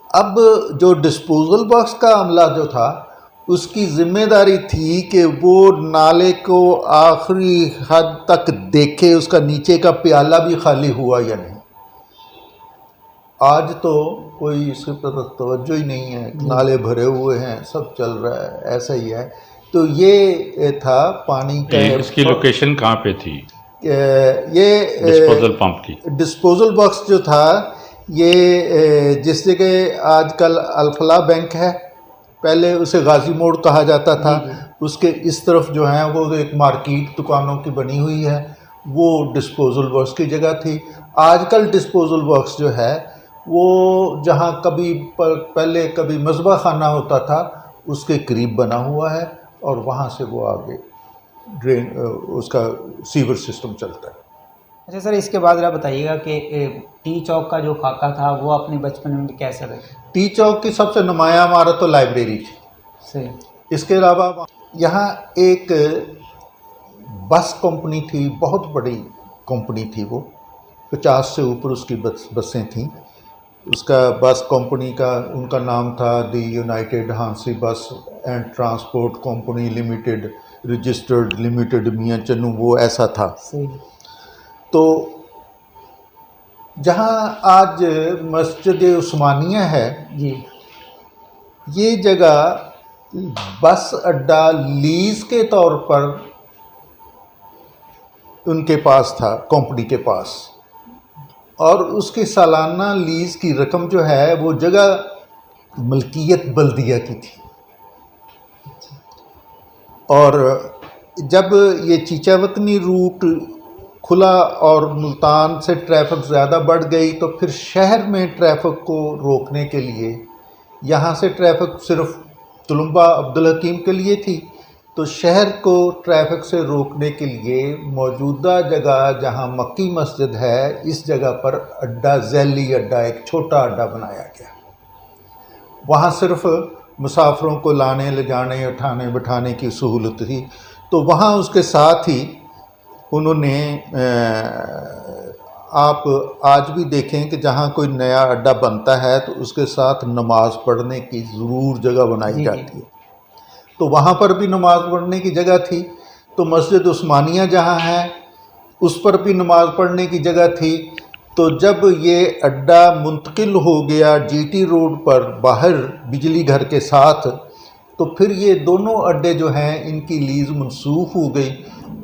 अब जो डिस्पोजल बॉक्स का अमला जो था, उसकी जिम्मेदारी थी कि वो नाले को आखिरी हद तक देखे, उसका नीचे का प्याला भी खाली हुआ या नहीं। आज तो कोई इसके तरफ तवज्जो ही नहीं है, नाले भरे हुए हैं, सब चल रहा है, ऐसा ही है। तो ये था पानी का। इसकी लोकेशन कहाँ पे थी ये डिस्पोजल पंप की? डिस्पोजल बॉक्स जो था, ये जिस जगह आजकल अल्फला बैंक है, पहले उसे गाजी मोड़ कहा जाता था, उसके इस तरफ जो है वो एक मार्केट दुकानों की बनी हुई है, वो डिस्पोजल बॉक्स की जगह थी। आजकल डिस्पोजल बॉक्स जो है वो जहाँ कभी पहले कभी मज़बा खाना होता था, उसके करीब बना हुआ है, और वहाँ से वो आगे ड्रेन उसका सीवर सिस्टम चलता है। अच्छा सर, इसके बाद जरा बताइएगा कि टी चौक का जो खाका था वो अपने बचपन में कैसा रहा? टी चौक की सबसे नुमाया इमारत तो लाइब्रेरी थी। सही। इसके अलावा यहाँ एक बस कंपनी थी, बहुत बड़ी कंपनी थी वो, 50 से ऊपर उसकी बसें थीं। उसका बस कंपनी का उनका नाम था द यूनाइटेड हांसी बस and transport company limited, registered limited, मियाँ चन्नू, वो ऐसा था। सही। तो जहाँ आज मस्जिद उस्मानिया है जी, ये जगह बस अड्डा लीज़ के तौर पर उनके पास था, कंपनी के पास, और उसकी सालाना लीज़ की रकम जो है वो जगह मलकियत बल्दिया की थी। और जब ये चीचावतनी रूट खुला और मुल्तान से ट्रैफिक ज़्यादा बढ़ गई, तो फिर शहर में ट्रैफिक को रोकने के लिए, यहाँ से ट्रैफिक सिर्फ तुलुम्बा अब्दुल हकीम के लिए थी, तो शहर को ट्रैफिक से रोकने के लिए मौजूदा जगह जहाँ मक्की मस्जिद है, इस जगह पर अड्डा, ज़ैली अड्डा, एक छोटा अड्डा बनाया गया। वहाँ सिर्फ मुसाफिरों को लाने ले जाने, उठाने बिठाने की सहूलत थी। तो वहाँ उसके साथ ही उन्होंने आप आज भी देखें कि जहाँ कोई नया अड्डा बनता है तो उसके साथ नमाज़ पढ़ने की ज़रूर जगह बनाई जाती है। तो वहाँ पर भी नमाज़ पढ़ने की जगह थी। तो मस्जिद उस्मानिया जहाँ है उस पर भी नमाज़ पढ़ने की जगह थी। तो जब ये अड्डा मुंतकिल हो गया जीटी रोड पर बाहर बिजली घर के साथ, तो फिर ये दोनों अड्डे जो हैं इनकी लीज़ मनसूख हो गई,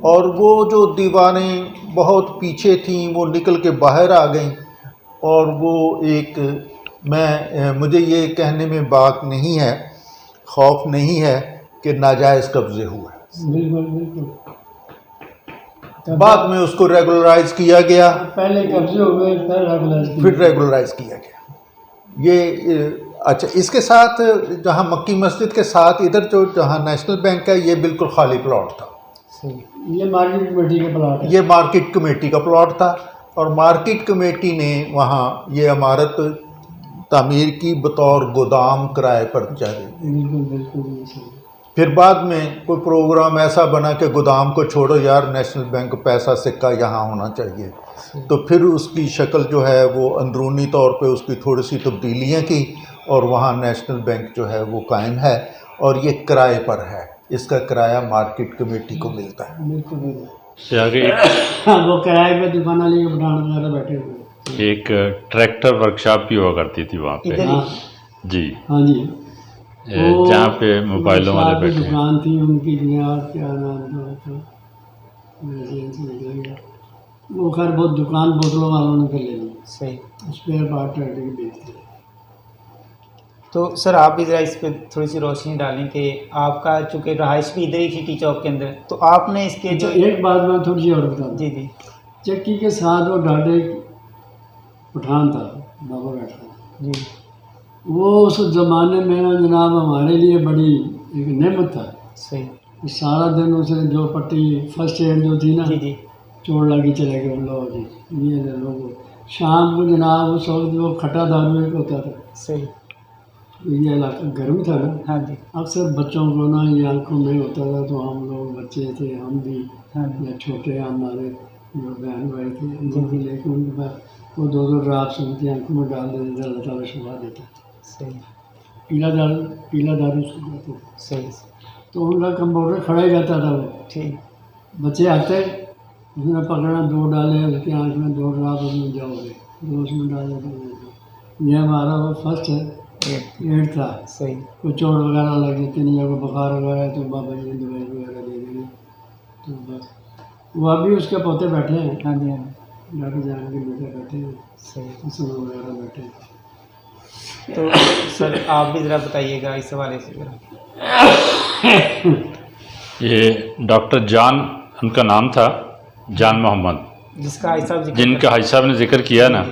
और वो जो दीवारें बहुत पीछे थीं वो निकल के बाहर आ गईं। और वो एक मुझे ये कहने में बात नहीं है, खौफ नहीं है कि नाजायज़ कब्ज़े हुए। बिल्कुल बिल्कुल। बाद में उसको रेगुलराइज किया गया, पहले कब्जे हुए, फिर रेगुलराइज किया गया। ये अच्छा, इसके साथ जहाँ मक्की मस्जिद के साथ इधर जो जहाँ नेशनल बैंक है, ये बिल्कुल खाली प्लॉट था। ये मार्केट कमेटी का प्लॉट है। ये मार्केट कमेटी का प्लॉट था, और मार्केट कमेटी ने वहाँ ये इमारत तामीर की बतौर गोदाम किराए पर जारी। बिल्कुल बिल्कुल। फिर बाद में कोई प्रोग्राम ऐसा बना कि गोदाम को छोड़ो यार, नेशनल बैंक पैसा सिक्का यहाँ होना चाहिए। तो फिर उसकी शक्ल जो है वो अंदरूनी तौर पे उसकी थोड़ी सी तब्दीलियाँ की, और वहाँ नेशनल बैंक जो है वो कायम है, और ये किराए पर है। इसका किराया मार्केट कमेटी को मिलता है। से आगे वो किराए पे दुकान वाले के पठान वगैरह बैठे हुए। एक ट्रैक्टर वर्कशॉप भी हुआ करती थी वहाँ पे। हाँ जी हाँ जी, जहाँ पे मोबाइलों वाले बैठे हैं। दुकान थी उनकी, क्या नाम था, वो खैर बहुत दुकान बोतलों वालों ने कर ले ली। सही। स्पेयर पार्ट ट्रैक्टर की बेचते। तो सर आप भी ज़रा इस पर थोड़ी सी रोशनी डालें कि आपका चूँकि रहाइश भी इधर ही थी टी चौक के अंदर, तो आपने इसके जो एक बात मैं थोड़ी सी और बता दूँ। जी जी। चक्की के साथ वो ढाडे पठान था, बाबा बैठा जी। वो उस ज़माने में जनाब हमारे लिए बड़ी एक नेमत था। सही। सारा दिन उसने जो पट्टी फर्स्ट एड जो थी ना, जी जी, चोट लगी चले गए लो जी, ये लोग शाम को जनाब उस वक्त वो खट्टा दारू एक होता था, सही। ये इलाका गर्म था ना, हाँ जी, अक्सर बच्चों को ना ये आंखों में होता था, तो हम लोग बच्चे थे, हम भी हाँ जी, या छोटे हमारे जो बहन भाई थे जी, वो भी लेके उनके पास वो दो दो ड्राप्स उनकी आंखों में डाल देते थे, अल्लाह ताला शिफा देता था। सही, पीला दारू उसको कहते थे। सही, तो उनका कंपाउंडर खड़ा ही रहता था, वो ठीक, बच्चे आते, उसने पकड़ा, दो डाले उसकी आँख में, दो ड्राप उसमें जाओगे, दो उसमें डाले, दो ये हमारा वो फर्स्ट है एड था। सही, कोई चोट वगैरह लग जाती नहीं, अगर बुखार वगैरह है तो बाबा जी ने दवाई वगैरह दे देंगे। तो बस वो अभी उसके पोते बैठे हैं, हाँ जी, हाँ जी, डॉक्टर जान के बेटे बैठे हैं, सही। हसन वगैरह बैठे हैं। तो सर आप भी ज़रा बताइएगा इस हवाले से ज़रा। ये डॉक्टर जान उनका नाम था, जान मोहम्मद, जिसका भाई साहब जिनका हाजी साहब ने जिक्र किया ना,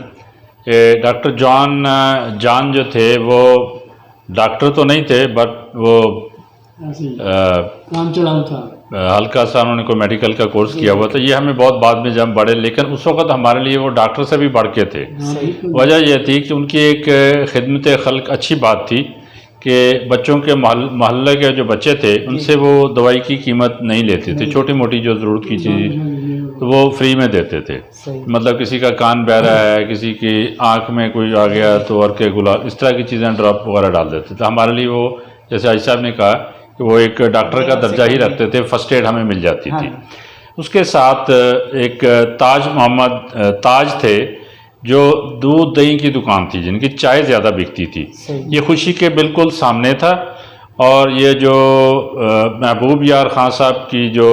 ये डॉक्टर जान जो थे वो डॉक्टर तो नहीं थे, बट वो ऐसे ही काम चलाऊ था। हल्का सा उन्होंने कोई मेडिकल का कोर्स किया हुआ था। ये हमें बहुत बाद में जब बढ़े, लेकिन उस वक्त हमारे लिए वो डॉक्टर से भी बढ़ के थे। वजह यह थी कि उनकी एक खिदमत खल्क अच्छी बात थी कि बच्चों के मोहल्ले के जो बच्चे थे उनसे वो दवाई की कीमत नहीं लेते थे, छोटी मोटी जो ज़रूरत की चीज़ तो वो फ्री में देते थे। मतलब किसी का कान बह रहा है, किसी की आंख में कोई आ गया तो और के गुलाब, इस तरह की चीज़ें ड्रॉप वगैरह डाल देते थे। हमारे लिए वो, जैसे हाजी साहब ने कहा कि वो एक डॉक्टर का दर्जा ही रखते थे, फर्स्ट एड हमें मिल जाती थी। उसके साथ एक ताज थे जो दूध दही की दुकान थी, जिनकी चाय ज़्यादा बिकती थी। ये खुशी के बिल्कुल सामने था। और ये जो महबूब यार खान साहब की जो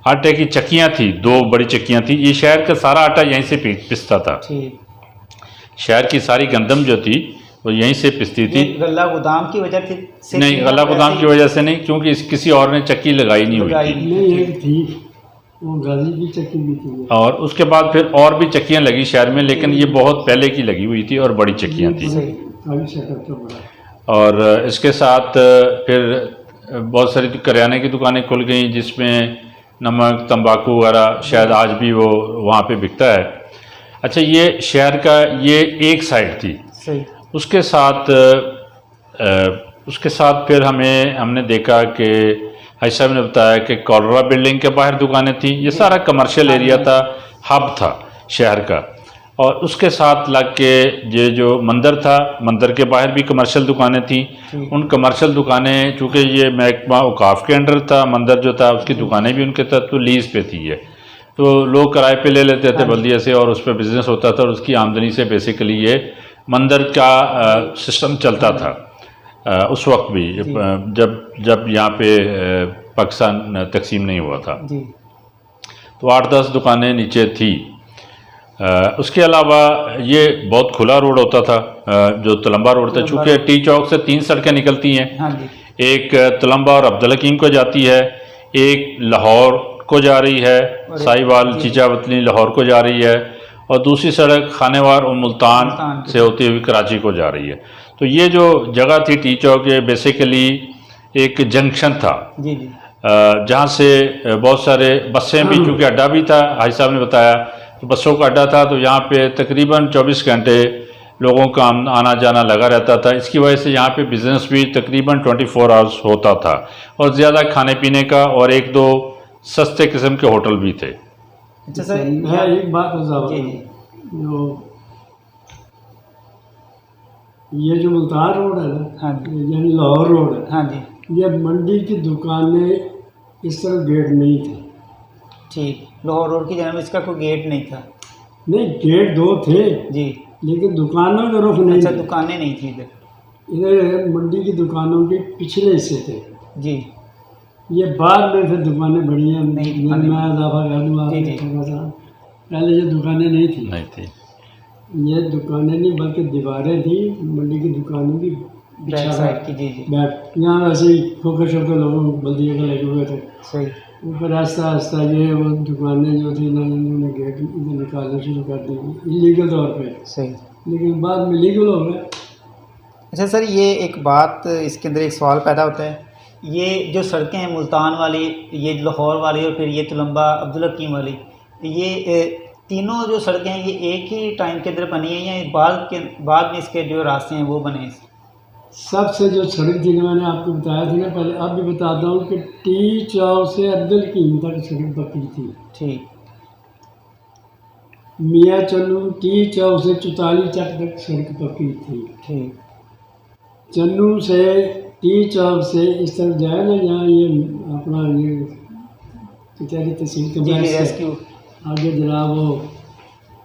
आटे की चक्कियाँ थी, दो बड़ी चक्कियाँ थी, ये शहर का सारा आटा यहीं से पिसता था। शहर की सारी गंदम जो थी वो यहीं से पिसती थी। गला गोदाम की वजह से नहीं, गला गोदाम की वजह से नहीं, क्योंकि किसी और ने चक्की लगाई नहीं हुई थी। वो गाजी की चक्की भी थी, और उसके बाद फिर और भी चक्कियाँ लगी शहर में, लेकिन ये बहुत पहले की लगी हुई थी और बड़ी चक्कियाँ थी। और इसके साथ फिर बहुत सारी करियाने की दुकानें खुल गई, जिसमें नमक, तंबाकू वगैरह शायद आज भी वो वहाँ पे बिकता है। अच्छा, ये शहर का ये एक साइड थी। उसके साथ फिर हमने देखा कि हाजी साहब ने बताया कि कॉलरा बिल्डिंग के बाहर दुकानें थी। ये सारा कमर्शियल एरिया था, हब था शहर का। और उसके साथ लग के ये जो मंदिर था, मंदिर के बाहर भी कमर्शियल दुकानें थी। उन कमर्शियल दुकानें, चूँकि ये महकमा औकाफ के अंडर था, मंदिर जो था उसकी दुकानें भी उनके तहत तो लीज़ पे थी। ये तो लोग किराए पे ले लेते थे बल्दिया से, और उस पर बिज़नेस होता था, और उसकी आमदनी से बेसिकली ये मंदिर का सिस्टम चलता था। उस वक्त भी जब यहाँ पे पाकिस्तान तकसीम नहीं हुआ था, तो 8-10 दुकानें नीचे थी। उसके अलावा ये बहुत खुला रोड होता था, जो तलम्बा रोड था। चूँकि टी चौक से 3 सड़कें निकलती हैं, एक तलम्बा और अब्दुल हकीम को जाती है, एक लाहौर को जा रही है, साहिवाल चीचा वतनी लाहौर को जा रही है, और दूसरी सड़क खानेवार और मुल्तान से होती हुई कराची को जा रही है। तो ये जो जगह थी टी चौक, ये बेसिकली एक जंक्शन था, जहाँ से बहुत सारे बसें भी, चूँकि अड्डा भी था, हाजी साहब ने बताया, तो बसों का अड्डा था। तो यहाँ पे तकरीबन 24 घंटे लोगों का आना जाना लगा रहता था। इसकी वजह से यहाँ पे बिज़नेस भी तकरीबन 24 आवर्स होता था, और ज़्यादा खाने पीने का और 1-2 सस्ते किस्म के होटल भी थे। अच्छा सर, एक बात ये जो मुल्तान रोड है ना, यानी लाहौर रोड है, हाँ जी, ये मंडी की दुकानें इस तरह गेट नहीं थे। ठीक, लाहौर रोड की जानब इसका कोई गेट नहीं था। नहीं, गेट 2 थे जी, लेकिन दुकानों का रुख नहीं। अच्छा, दुकानें नहीं थी इधर मंडी की दुकानों के पिछले हिस्से थे जी। ये बाद में फिर दुकानें बढ़ी हैं, मैं इजाफा कर दूँगा थोड़ा सा। पहले ये दुकानें नहीं थी। ये दुकानें नहीं, बल्कि दीवारें थी मंडी की दुकानों की बैक साइड की। जी, यहाँ वैसे ही खोखे शोखे लोगों बल्दियों के लगे हुए थे। सही। ऊपर आस्ता आस्ता ये वो दुकानें जो थी ना, इन्होंने गेट इधर निकालना शुरू कर दी इलीगल तौर पे। सही, लेकिन बाद में लीगल हो गया। अच्छा सर, ये एक बात, इसके अंदर एक सवाल पैदा होता है, ये जो सड़कें हैं मुल्तान वाली, ये लाहौर वाली, और फिर ये तलम्बा अब्दुल हकीम वाली, ये तीनों जो सड़कें हैं ये एक ही टाइम के अंदर बनी हैं या बाद में इसके जो रास्ते हैं वो बने हैं? सबसे जो सड़क थी मैंने आपको बताया था ना पहले, अब भी बताता हूँ कि टी चौक से अब्दुल कीम तक सड़क पक्की थी। ठीक। मियाँ चन्नू टी चौक से 44 तक सड़क पक्की थी। ठीक। चन्नू से टी चौक से इस तरफ जाए ना, जहाँ ये अपना ये कचहरी तहसील के बैक से रेस्क्यू आगे जनाब वो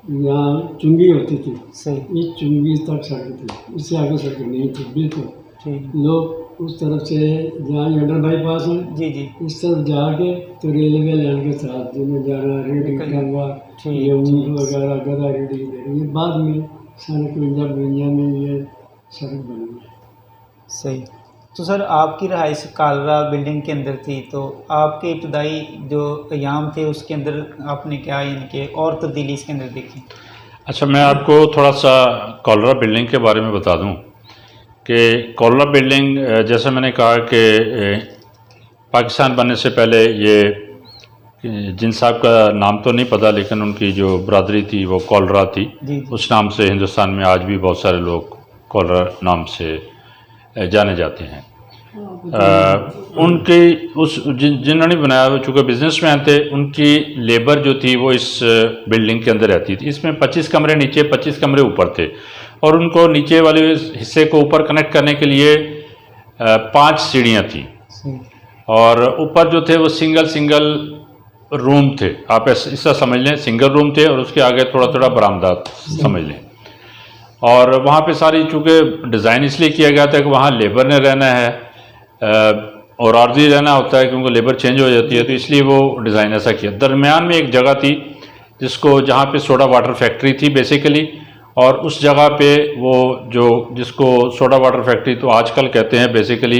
यहाँ चुंगी होती थी, सही। ये चुंगी तक सड़क थी, इससे आगे सड़क नहीं थी बिल्कुल। ठीक। लोग उस तरफ से जहाँ अंडर बाईपास है जी जी। इस तरफ जाके तो रेलवे लाइन के साथ जिन्हें जाना रेडी करवा ये ऊँट वगैरह गधा रेडी, ये बाद में सन 51 में ये सड़क बनी है। सही। तो सर आपकी रहाइश कालरा बिल्डिंग के अंदर थी, तो आपके इब्तदाई जो क़याम थे उसके अंदर आपने क्या यानी कि और तब्दीली इसके अंदर देखी? अच्छा, मैं आपको थोड़ा सा कॉलरा बिल्डिंग के बारे में बता दूं कि कॉलरा बिल्डिंग जैसे मैंने कहा कि पाकिस्तान बनने से पहले ये जिन साहब का नाम तो नहीं पता, लेकिन उनकी जो बरादरी थी वो कॉलरा थी। उस नाम से हिंदुस्तान में आज भी बहुत सारे लोग कॉलरा नाम से जाने जाते हैं। उनकी उस जिन्होंने बनाया वो चूँकि बिजनेसमैन थे, उनकी लेबर जो थी वो इस बिल्डिंग के अंदर रहती थी। इसमें 25 कमरे नीचे 25 कमरे ऊपर थे और उनको नीचे वाले हिस्से को ऊपर कनेक्ट करने के लिए 5 सीढ़ियाँ थी और ऊपर जो थे वो सिंगल रूम थे। आप ऐसा समझ लें, सिंगल रूम थे और उसके आगे थोड़ा थोड़ा बरामदा समझ लें। और वहाँ पे सारी चूँकि डिज़ाइन इसलिए किया गया था कि वहाँ लेबर ने रहना है और आर्जी रहना होता है क्योंकि लेबर चेंज हो जाती है, तो इसलिए वो डिज़ाइन ऐसा किया। दरमियान में एक जगह थी जिसको जहाँ पे सोडा वाटर फैक्ट्री थी बेसिकली, और उस जगह पे वो जो जिसको सोडा वाटर फैक्ट्री तो आजकल कहते हैं बेसिकली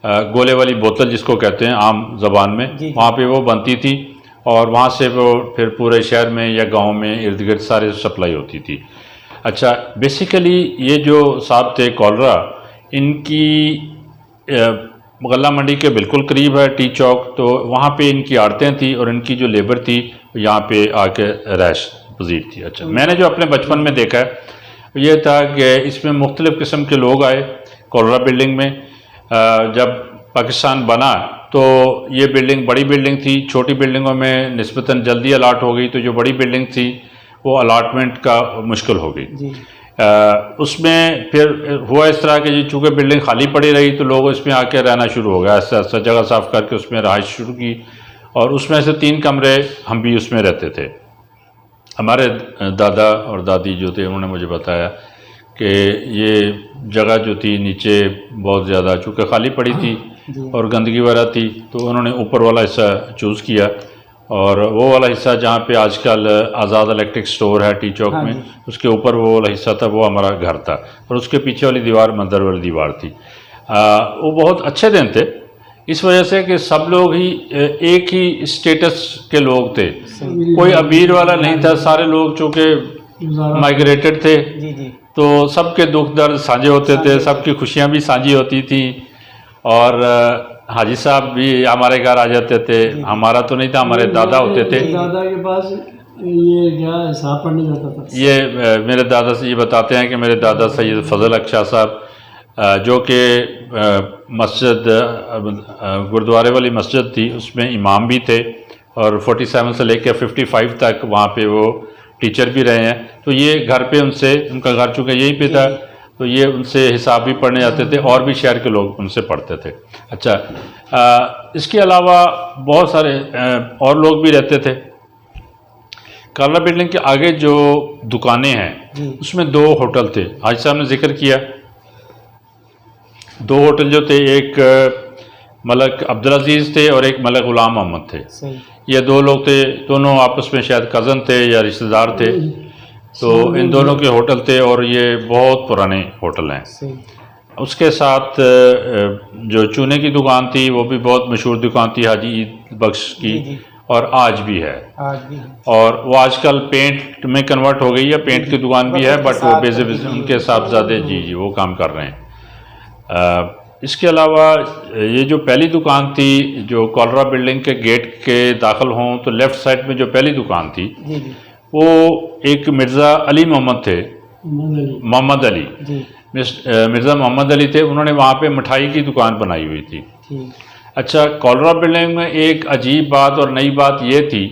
गोले वाली बोतल जिसको कहते हैं आम ज़बान में, वहाँ पे वो बनती थी और वहाँ से वो फिर पूरे शहर में या गाँव में इर्द गिर्द सारे सप्लाई होती थी। अच्छा, बेसिकली ये जो साहब थे कॉलरा, इनकी गल्ला मंडी के बिल्कुल करीब है टी चौक, तो वहाँ पे इनकी आड़तें थी और इनकी जो लेबर थी यहाँ पे आके रैश पजीर थी। अच्छा, मैंने जो अपने बचपन में देखा है ये था कि इसमें मुख्तलिफ़ किस्म के लोग आए कॉलरा बिल्डिंग में। जब पाकिस्तान बना तो ये बिल्डिंग बड़ी बिल्डिंग थी, छोटी बिल्डिंगों में निस्बतन जल्दी अलाट हो गई, तो जो बड़ी बिल्डिंग थी वो अलाटमेंट का मुश्किल हो गई। उसमें फिर हुआ इस तरह कि चूँकि बिल्डिंग खाली पड़ी रही तो लोग इसमें आके रहना शुरू हो गया, ऐसा जगह साफ़ करके उसमें रहाइश शुरू की और उसमें से 3 कमरे हम भी उसमें रहते थे। हमारे दादा और दादी जो थे उन्होंने मुझे बताया कि ये जगह जो थी नीचे बहुत ज़्यादा चूँकि खाली पड़ी थी और गंदगी वगैरह थी, तो उन्होंने ऊपर वाला हिस्सा चूज़ किया और वो वाला हिस्सा जहाँ पे आजकल आज़ाद इलेक्ट्रिक स्टोर है टी चौक में, उसके ऊपर वो वाला हिस्सा था, वो हमारा घर था और उसके पीछे वाली दीवार मंदिर वाली दीवार थी। वो बहुत अच्छे दिन थे इस वजह से कि सब लोग ही एक ही स्टेटस के लोग थे, कोई अमीर वाला नहीं था, सारे लोग चूँकि माइग्रेटेड थे तो सबके दुख दर्द साझे होते थे, सबकी खुशियाँ भी साझी होती थी और हाजी साहब भी हमारे घर आ जाते थे। हमारा तो नहीं था, हमारे दादा होते थे। दादा के पास ये क्या हिसाब पढ़ने जाता था। ये मेरे दादा से ये बताते हैं कि मेरे दादा सैयद फजल हक शाह साहब जो कि मस्जिद गुरुद्वारे वाली मस्जिद थी उसमें इमाम भी थे और 47 से लेकर 55 तक वहाँ पे वो टीचर भी रहे हैं। तो ये घर पे उनसे, उनका घर चूँकि यहीं पे था तो ये उनसे हिसाब भी पढ़ने जाते थे और भी शहर के लोग उनसे पढ़ते थे। अच्छा, इसके अलावा बहुत सारे और लोग भी रहते थे। काला बिल्डिंग के आगे जो दुकानें हैं उसमें 2 होटल थे, हाजी साहब ने जिक्र किया। 2 होटल जो थे, एक मलक अब्दुल अजीज़ थे और एक मलक गुलाम मोहम्मद थे। ये 2 लोग थे, दोनों आपस में शायद कज़न थे या रिश्तेदार थे, तो इन दोनों के होटल थे और ये बहुत पुराने होटल हैं। उसके साथ जो चूने की दुकान थी वो भी बहुत मशहूर दुकान थी हाजी ईद बख्श की और आज भी है। और वो आजकल पेंट में कन्वर्ट हो गई है, पेंट की दुकान भी है, बट वो बेसिक उनके साहबजादे जी वो काम कर रहे हैं। इसके अलावा ये जो पहली दुकान थी जो कॉलरा बिल्डिंग के गेट के दाखिल हों तो लेफ़्ट साइड में जो पहली दुकान थी वो एक मिर्ज़ा अली मोहम्मद थे, मोहम्मद अली। मिर्ज़ा मोहम्मद अली थे, उन्होंने वहाँ पे मिठाई की दुकान बनाई हुई थी। ठीक। अच्छा, कॉलरा बिल्डिंग में एक अजीब बात और नई बात ये थी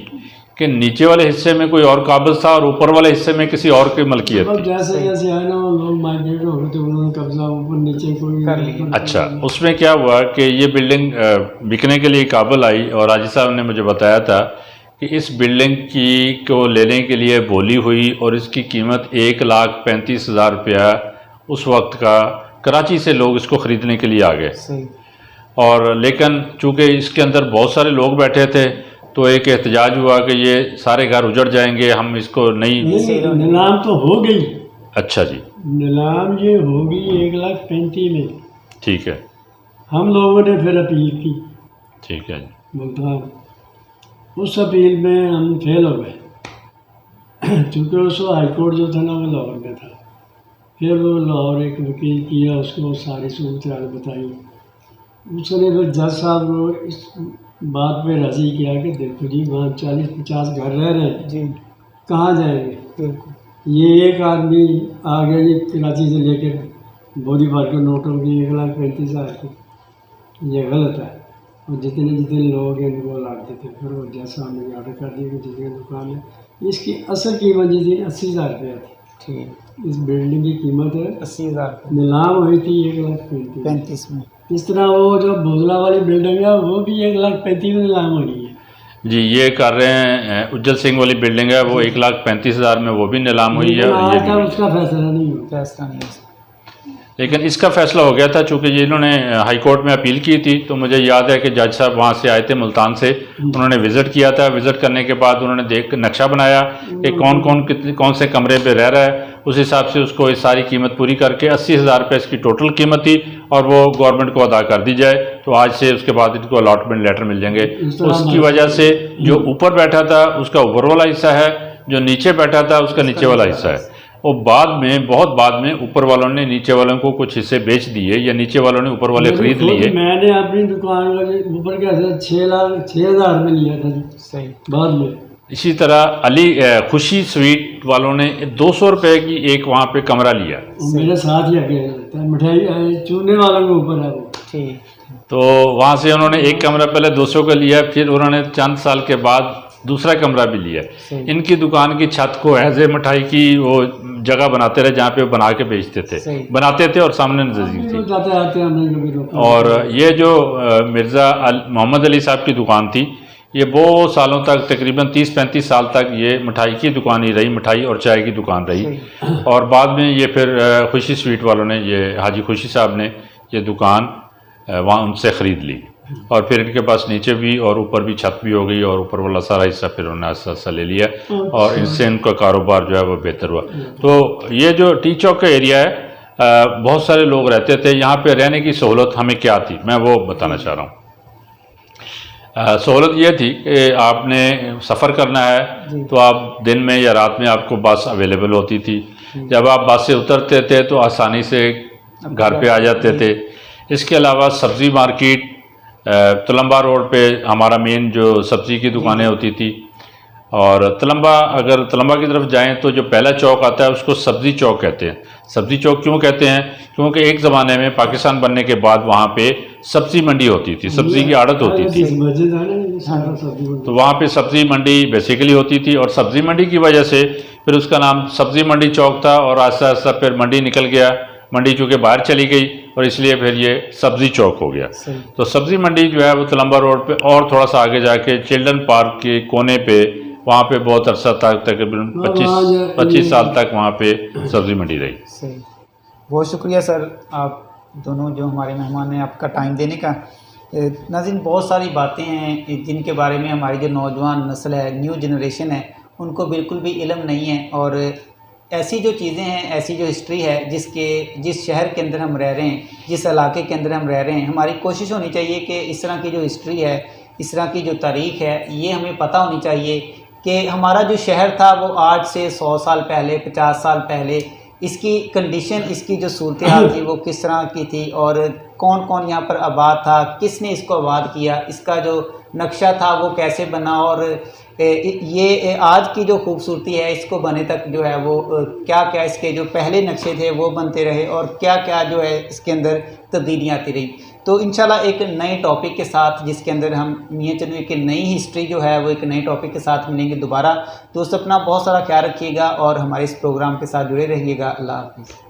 कि नीचे वाले हिस्से में कोई और काबिज था और ऊपर वाले हिस्से में किसी और की मलकियत थी। जैसे जैसे है ना लोग माइग्रेट हो गए तो उन्होंने कब्जा ऊपर नीचे कोई कर लिया। अच्छा, उसमें क्या हुआ कि ये बिल्डिंग बिकने के लिए काबुल आई और हाजी साहब ने मुझे बताया था कि इस बिल्डिंग की को लेने के लिए बोली हुई और इसकी कीमत 1,35,000 रुपया उस वक्त का, कराची से लोग इसको ख़रीदने के लिए आ गए। सही। और लेकिन चूँकि इसके अंदर बहुत सारे लोग बैठे थे तो एक एहतजाज हुआ कि ये सारे घर उजड़ जाएंगे, हम इसको नहीं। नीलाम तो हो गई। अच्छा जी, नीलाम ये होगी 1,35,000 में। ठीक है। हम लोगों ने फिर अपील की, ठीक है जी। मुल्तान, उस अपील में हम फेल हो गए क्योंकि उसको हाई कोर्ट जो था ना वो लाहौर में था। फिर वो लाहौर एक वकील किया, उसको सारी सूरत हाल बताई। उसने फिर जज साहब को इस बात पे राज़ी किया कि देखो जी वहाँ 40-50 घर रह रहे हैं जी। कहाँ जाएंगे। बिल्कुल। ये एक आदमी आ गया जी कराची से लेकर बॉडी भर के नोटों की 1,35,000 की, ये गलत है। और जितने जितने लोग हैं इनको लाट देते। फिर वो जैसा हमने ऑर्डर कर दिया कि जितनी दुकान है इसकी असल कीमत जी थी 80,000 रुपया थी। ठीक। इस बिल्डिंग की कीमत है 80,000 नीलाम हुई थी 1,35,000 में। इस तरह वो जो भोजला वाली बिल्डिंग है वो भी 1,35,000 में नीलाम हो रही है जी। ये कर रहे हैं उज्जवल सिंह वाली बिल्डिंग है, वो 1,35,000 में वो भी नीलाम हुई है। और ये भी उसका फैसला नहीं हुआ। फैसला नहीं है। लेकिन इसका फैसला हो गया था, चूँकि ये इन्होंने हाई कोर्ट में अपील की थी। तो मुझे याद है कि जज साहब वहाँ से आए थे मुल्तान से, उन्होंने विज़िट किया था। विज़िट करने के बाद उन्होंने देख नक्शा बनाया कि कौन कौन कितने कौन से कमरे पे रह रहा है। उस हिसाब से उसको इस सारी कीमत पूरी करके 80,000 रुपये इसकी टोटल कीमत थी और वो गवर्नमेंट को अदा कर दी जाए। तो आज से उसके बाद इनको अलॉटमेंट लेटर मिल जाएंगे। उसकी वजह से जो ऊपर बैठा था उसका ऊपर वाला हिस्सा है, जो नीचे बैठा था उसका नीचे वाला हिस्सा है। और बाद में, बहुत बाद में ऊपर वालों ने नीचे वालों को कुछ हिस्से बेच दिए या नीचे वालों ने ऊपर वाले खरीद लिए। मैंने अपनी दुकान का ऊपर का 6,00,000 में लिया था। सही। बाद में इसी तरह अली खुशी स्वीट वालों ने 200 रुपये की एक वहाँ पे कमरा लिया। मेरे साथ ही आगे मिठाई चूने वालों के ऊपर है वो। ठीक। तो वहाँ से उन्होंने एक कमरा पहले 200 का लिया, फिर उन्होंने चंद साल के बाद दूसरा कमरा भी लिया। इनकी दुकान की छत को एज ए मिठाई की वो जगह बनाते रहे जहाँ पे वो बना के बेचते थे, बनाते थे और सामने नज़दीक थी। और ये जो मिर्ज़ा मोहम्मद अली साहब की दुकान थी, ये बहुत सालों तक, तकरीबन 30-35 साल तक ये मिठाई की दुकान ही रही, मिठाई और चाय की दुकान रही। और बाद में ये फिर खुशी स्वीट वालों ने, ये हाजी खुशी साहब ने ये दुकान वहाँ उनसे ख़रीद ली। और फिर इनके पास नीचे भी और ऊपर भी छत भी हो गई और ऊपर वाला सारा हिस्सा फिर उन्होंने आस्ता आस्ता ले लिया और इनसे इनका कारोबार जो है वो बेहतर हुआ। तो ये जो टी चौक का एरिया है, बहुत सारे लोग रहते थे यहाँ पे। रहने की सहूलत हमें क्या थी, मैं वो बताना चाह रहा हूँ। सहूलत ये थी कि आपने सफ़र करना है तो आप दिन में या रात में आपको बस अवेलेबल होती थी। जब आप बस से उतरते थे तो आसानी से घर पे आ जाते थे। इसके अलावा सब्ज़ी मार्केट तलम्बा रोड पे हमारा मेन जो सब्ज़ी की दुकानें होती थी। और तलम्बा, अगर तलम्बा की तरफ जाएं तो जो पहला चौक आता है उसको सब्ज़ी चौक कहते हैं। सब्ज़ी चौक क्यों कहते हैं? क्योंकि एक ज़माने में पाकिस्तान बनने के बाद वहाँ पे सब्ज़ी मंडी होती थी, सब्ज़ी की आड़त होती थी। तो वहाँ पे सब्ज़ी मंडी बेसिकली होती थी और सब्ज़ी मंडी की वजह से फिर उसका नाम सब्ज़ी मंडी चौक था। और आस्ता आस्ता फिर मंडी निकल गया, मंडी चूँकि बाहर चली गई और इसलिए फिर ये सब्ज़ी चौक हो गया। तो सब्ज़ी मंडी जो है वो तलम्बा रोड पे और थोड़ा सा आगे जाके चिल्ड्रन पार्क के कोने पे, वहाँ पे बहुत अरसा तक, तकरीबन 25 साल तक वहाँ पे सब्ज़ी मंडी रही। सही। बहुत शुक्रिया सर, आप दोनों जो हमारे मेहमान हैं, आपका टाइम देने का। नाज़रीन, बहुत सारी बातें हैं जिनके बारे में हमारी जो नौजवान नस्ल है, न्यू जनरेशन है, उनको बिल्कुल भी इल्म नहीं है। और ऐसी जो चीज़ें हैं, ऐसी जो हिस्ट्री है, जिस शहर के अंदर हम रह रहे हैं, जिस इलाके के अंदर हम रह रहे हैं, हमारी कोशिश होनी चाहिए कि इस तरह की जो हिस्ट्री है, इस तरह की जो तारीख़ है, ये हमें पता होनी चाहिए कि हमारा जो शहर था वो आज से 100 साल पहले, 50 साल पहले इसकी कंडीशन, इसकी जो सूरत हाल थी वो किस तरह की थी और कौन कौन यहाँ पर आबाद था, किसने इसको आबाद किया, इसका जो नक्शा था वो कैसे बना और ये आज की जो खूबसूरती है इसको बने तक जो है वो क्या क्या इसके जो पहले नक्शे थे वो बनते रहे और क्या क्या जो है इसके अंदर तब्दीलियाँ आती रही। तो इंशाल्लाह एक नए टॉपिक के साथ जिसके अंदर हम मियां चंदू की नई हिस्ट्री जो है वो एक नए टॉपिक के साथ मिलेंगे दोबारा। दोस्त अपना बहुत सारा ख्याल रखिएगा और हमारे इस प्रोग्राम के साथ जुड़े रहिएगा। अल्लाह हाफ़िज़।